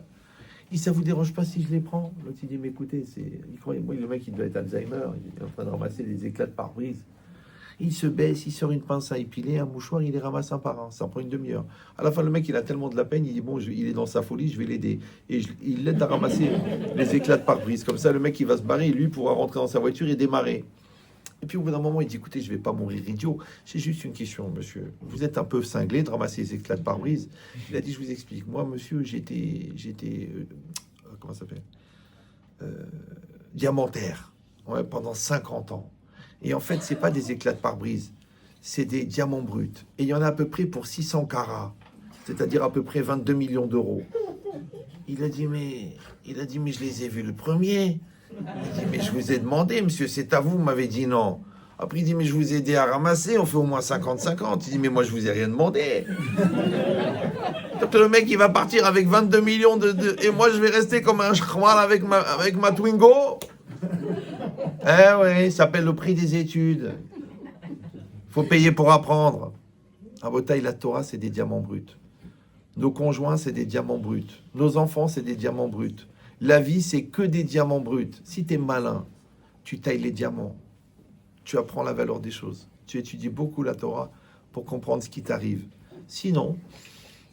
Il dit, ça vous dérange pas si je les prends? L'autre, il dit, mais écoutez, il croit, moi, le mec, il doit être Alzheimer. Il est en train de ramasser des éclats de pare-brise. Il se baisse, il sort une pince à épiler, un mouchoir, il les ramasse un par un. Ça prend une demi-heure. À la fin, le mec, il a tellement de la peine, il dit, bon, il est dans sa folie, je vais l'aider. Et il l'aide à ramasser les éclats de pare-brise. Comme ça, le mec, il va se barrer, et lui pourra rentrer dans sa voiture et démarrer. Et puis au bout d'un moment, il dit, écoutez, je vais pas mourir idiot. J'ai juste une question, monsieur. Vous êtes un peu cinglé de ramasser les éclats de pare-brise. Il a dit, je vous explique. Moi, monsieur, j'étais comment ça s'appelle diamantaire, ouais, pendant 50 ans. Et en fait, c'est pas des éclats de pare-brise, c'est des diamants bruts. Et il y en a à peu près pour 600 carats, c'est-à-dire à peu près 22 millions d'euros. Il a dit, mais je les ai vus le premier. Il dit, mais je vous ai demandé, monsieur, c'est à vous, vous m'avez dit non. Après, il dit, mais je vous ai aidé à ramasser, on fait au moins 50-50. Il dit, mais moi, je vous ai rien demandé. Donc, le mec, il va partir avec 22 millions et moi, je vais rester comme un choual avec ma Twingo. Eh oui, ça s'appelle le prix des études. Faut payer pour apprendre. À Botaï, la Torah, c'est des diamants bruts. Nos conjoints, c'est des diamants bruts. Nos enfants, c'est des diamants bruts. La vie, c'est que des diamants bruts. Si tu es malin, tu tailles les diamants. Tu apprends la valeur des choses. Tu étudies beaucoup la Torah pour comprendre ce qui t'arrive. Sinon,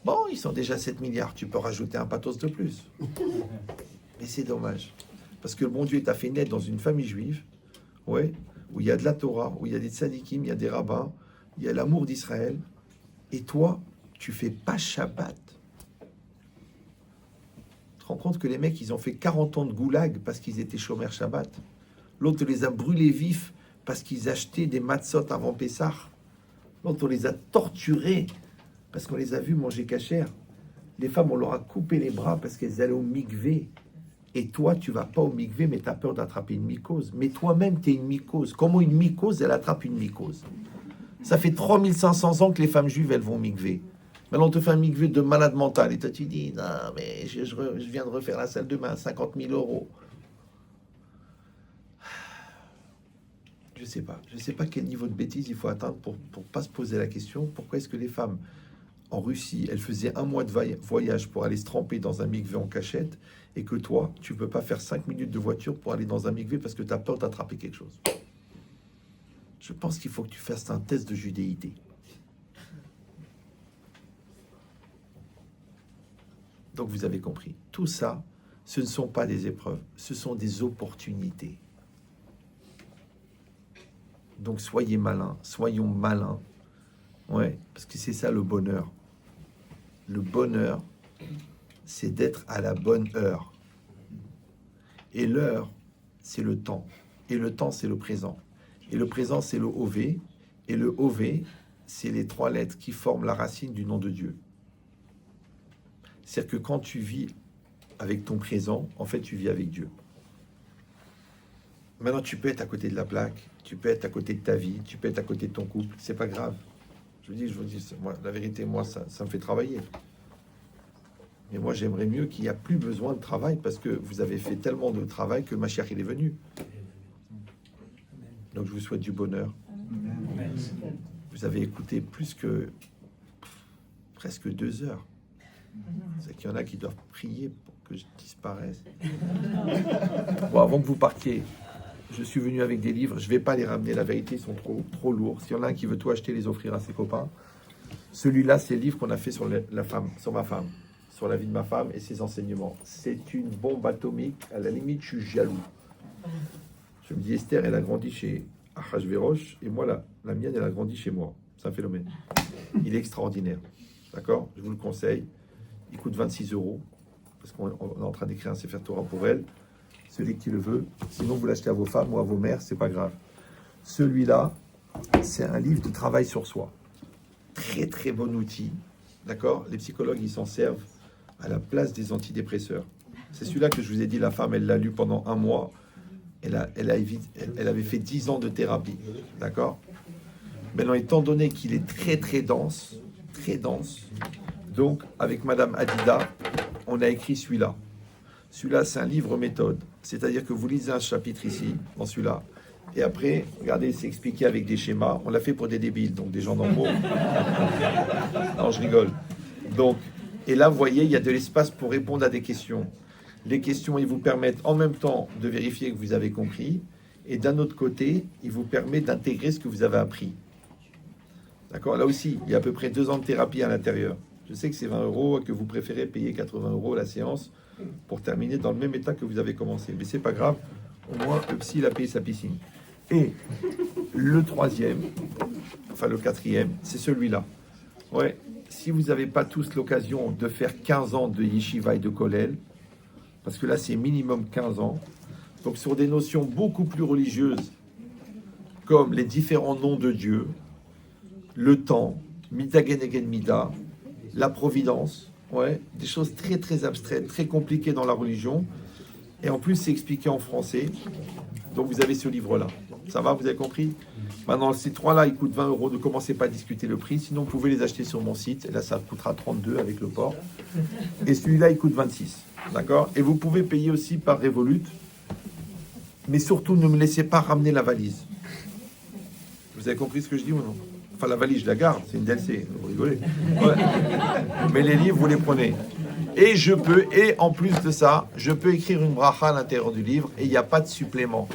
bon, ils sont déjà 7 milliards. Tu peux rajouter un pathos de plus. Mais c'est dommage. Parce que le bon Dieu t'a fait naître dans une famille juive, ouais, où il y a de la Torah, où il y a des tzadikim, il y a des rabbins, il y a l'amour d'Israël. Et toi, tu fais pas Shabbat. Tu te rends compte que les mecs, ils ont fait 40 ans de goulag parce qu'ils étaient chômeurs Shabbat. L'autre les a brûlés vifs parce qu'ils achetaient des matzot avant Pessah. L'autre, on les a torturés parce qu'on les a vus manger cachère. Les femmes, on leur a coupé les bras parce qu'elles allaient au mikvé. Et toi, tu vas pas au mikvé, mais tu as peur d'attraper une mycose. Mais toi-même, tu es une mycose. Comment une mycose, elle attrape une mycose? Ça fait 3500 ans que les femmes juives, elles vont au mikvé. Maintenant, on te fait un mikvé de malade mental. Et toi, tu dis, non, mais je viens de refaire la salle de bain à 50 000 euros. Je sais pas quel niveau de bêtise il faut atteindre pour pas se poser la question, pourquoi est-ce que les femmes en Russie, elle faisait 1 mois de voyage pour aller se tremper dans un mikvé en cachette, et que toi, tu peux pas faire 5 minutes de voiture pour aller dans un mikvé parce que tu as peur d'attraper quelque chose. Je pense qu'il faut que tu fasses un test de judéité. Donc vous avez compris. Tout ça, ce ne sont pas des épreuves, ce sont des opportunités. Donc soyez malins, soyons malins. Ouais, parce que c'est ça le bonheur. Le bonheur, c'est d'être à la bonne heure. Et l'heure, c'est le temps. Et le temps, c'est le présent. Et le présent, c'est le OV. Et le OV, c'est les 3 lettres qui forment la racine du nom de Dieu. C'est-à-dire que quand tu vis avec ton présent, en fait, tu vis avec Dieu. Maintenant, tu peux être à côté de la plaque, tu peux être à côté de ta vie, tu peux être à côté de ton couple, c'est pas grave. Je vous dis, moi, la vérité, moi, ça me fait travailler. Mais moi, j'aimerais mieux qu'il n'y a plus besoin de travail parce que vous avez fait tellement de travail que Mashiach, il est venu. Donc, je vous souhaite du bonheur. Vous avez écouté plus que presque 2 heures. C'est qu'il y en a qui doivent prier pour que je disparaisse. Bon, avant que vous partiez, je suis venu avec des livres. Je ne vais pas les ramener. La vérité, ils sont trop lourds. S'il y en a un qui veut tout acheter, les offrir à ses copains. Celui-là, c'est le livre qu'on a fait sur la femme, sur ma femme, sur la vie de ma femme et ses enseignements. C'est une bombe atomique. À la limite, je suis jaloux. Je me dis, Esther, elle a grandi chez Ahashverosh et moi, la mienne, elle a grandi chez moi. C'est un phénomène. Il est extraordinaire. D'accord? Je vous le conseille. Il coûte 26 € parce qu'on est en train d'écrire un Sefer Torah pour elle. Celui qui le veut. Sinon, vous l'achetez à vos femmes ou à vos mères, c'est pas grave. Celui-là, c'est un livre de travail sur soi. Très, très bon outil. D'accord? Les psychologues, ils s'en servent à la place des antidépresseurs. C'est celui-là que je vous ai dit, la femme, elle l'a lu pendant 1 mois. Elle avait fait 10 ans de thérapie. D'accord? Maintenant, étant donné qu'il est très, très dense, donc, avec Madame Adida, on a écrit celui-là. Celui-là, c'est un livre méthode. C'est-à-dire que vous lisez un chapitre ici, dans celui-là, et après, regardez, c'est expliqué avec des schémas. On l'a fait pour des débiles, donc des gens normaux. Non, je rigole. Donc, et là, vous voyez, il y a de l'espace pour répondre à des questions. Les questions, ils vous permettent en même temps de vérifier que vous avez compris, et d'un autre côté, ils vous permettent d'intégrer ce que vous avez appris. D'accord? Là aussi, il y a à peu près 2 ans de thérapie à l'intérieur. Je sais que c'est 20 € et que vous préférez payer 80 € la séance pour terminer dans le même état que vous avez commencé. Mais c'est pas grave, au moins le psy il a payé sa piscine. Et le 3e, enfin le 4e, c'est celui-là. Ouais, si vous n'avez pas tous l'occasion de faire 15 ans de yeshiva et de kollel, parce que là c'est minimum 15 ans, donc sur des notions beaucoup plus religieuses, comme les différents noms de Dieu, le temps, Mida Genegen Mida, la providence, ouais, des choses très très abstraites, très compliquées dans la religion, et en plus c'est expliqué en français. Donc vous avez ce livre-là. Ça va, vous avez compris? Maintenant, ces 3-là, ils coûtent 20 €. Ne commencez pas à discuter le prix, sinon vous pouvez les acheter sur mon site, et là ça coûtera 32 avec le port. Et celui-là, il coûte 26. D'accord? Et vous pouvez payer aussi par Revolut, mais surtout ne me laissez pas ramener la valise. Vous avez compris ce que je dis ou non? Enfin, la valise, je la garde, c'est une DLC, vous rigolez. Ouais. Mais les livres, vous les prenez. Et en plus de ça, je peux écrire une bracha à l'intérieur du livre et il n'y a pas de supplément.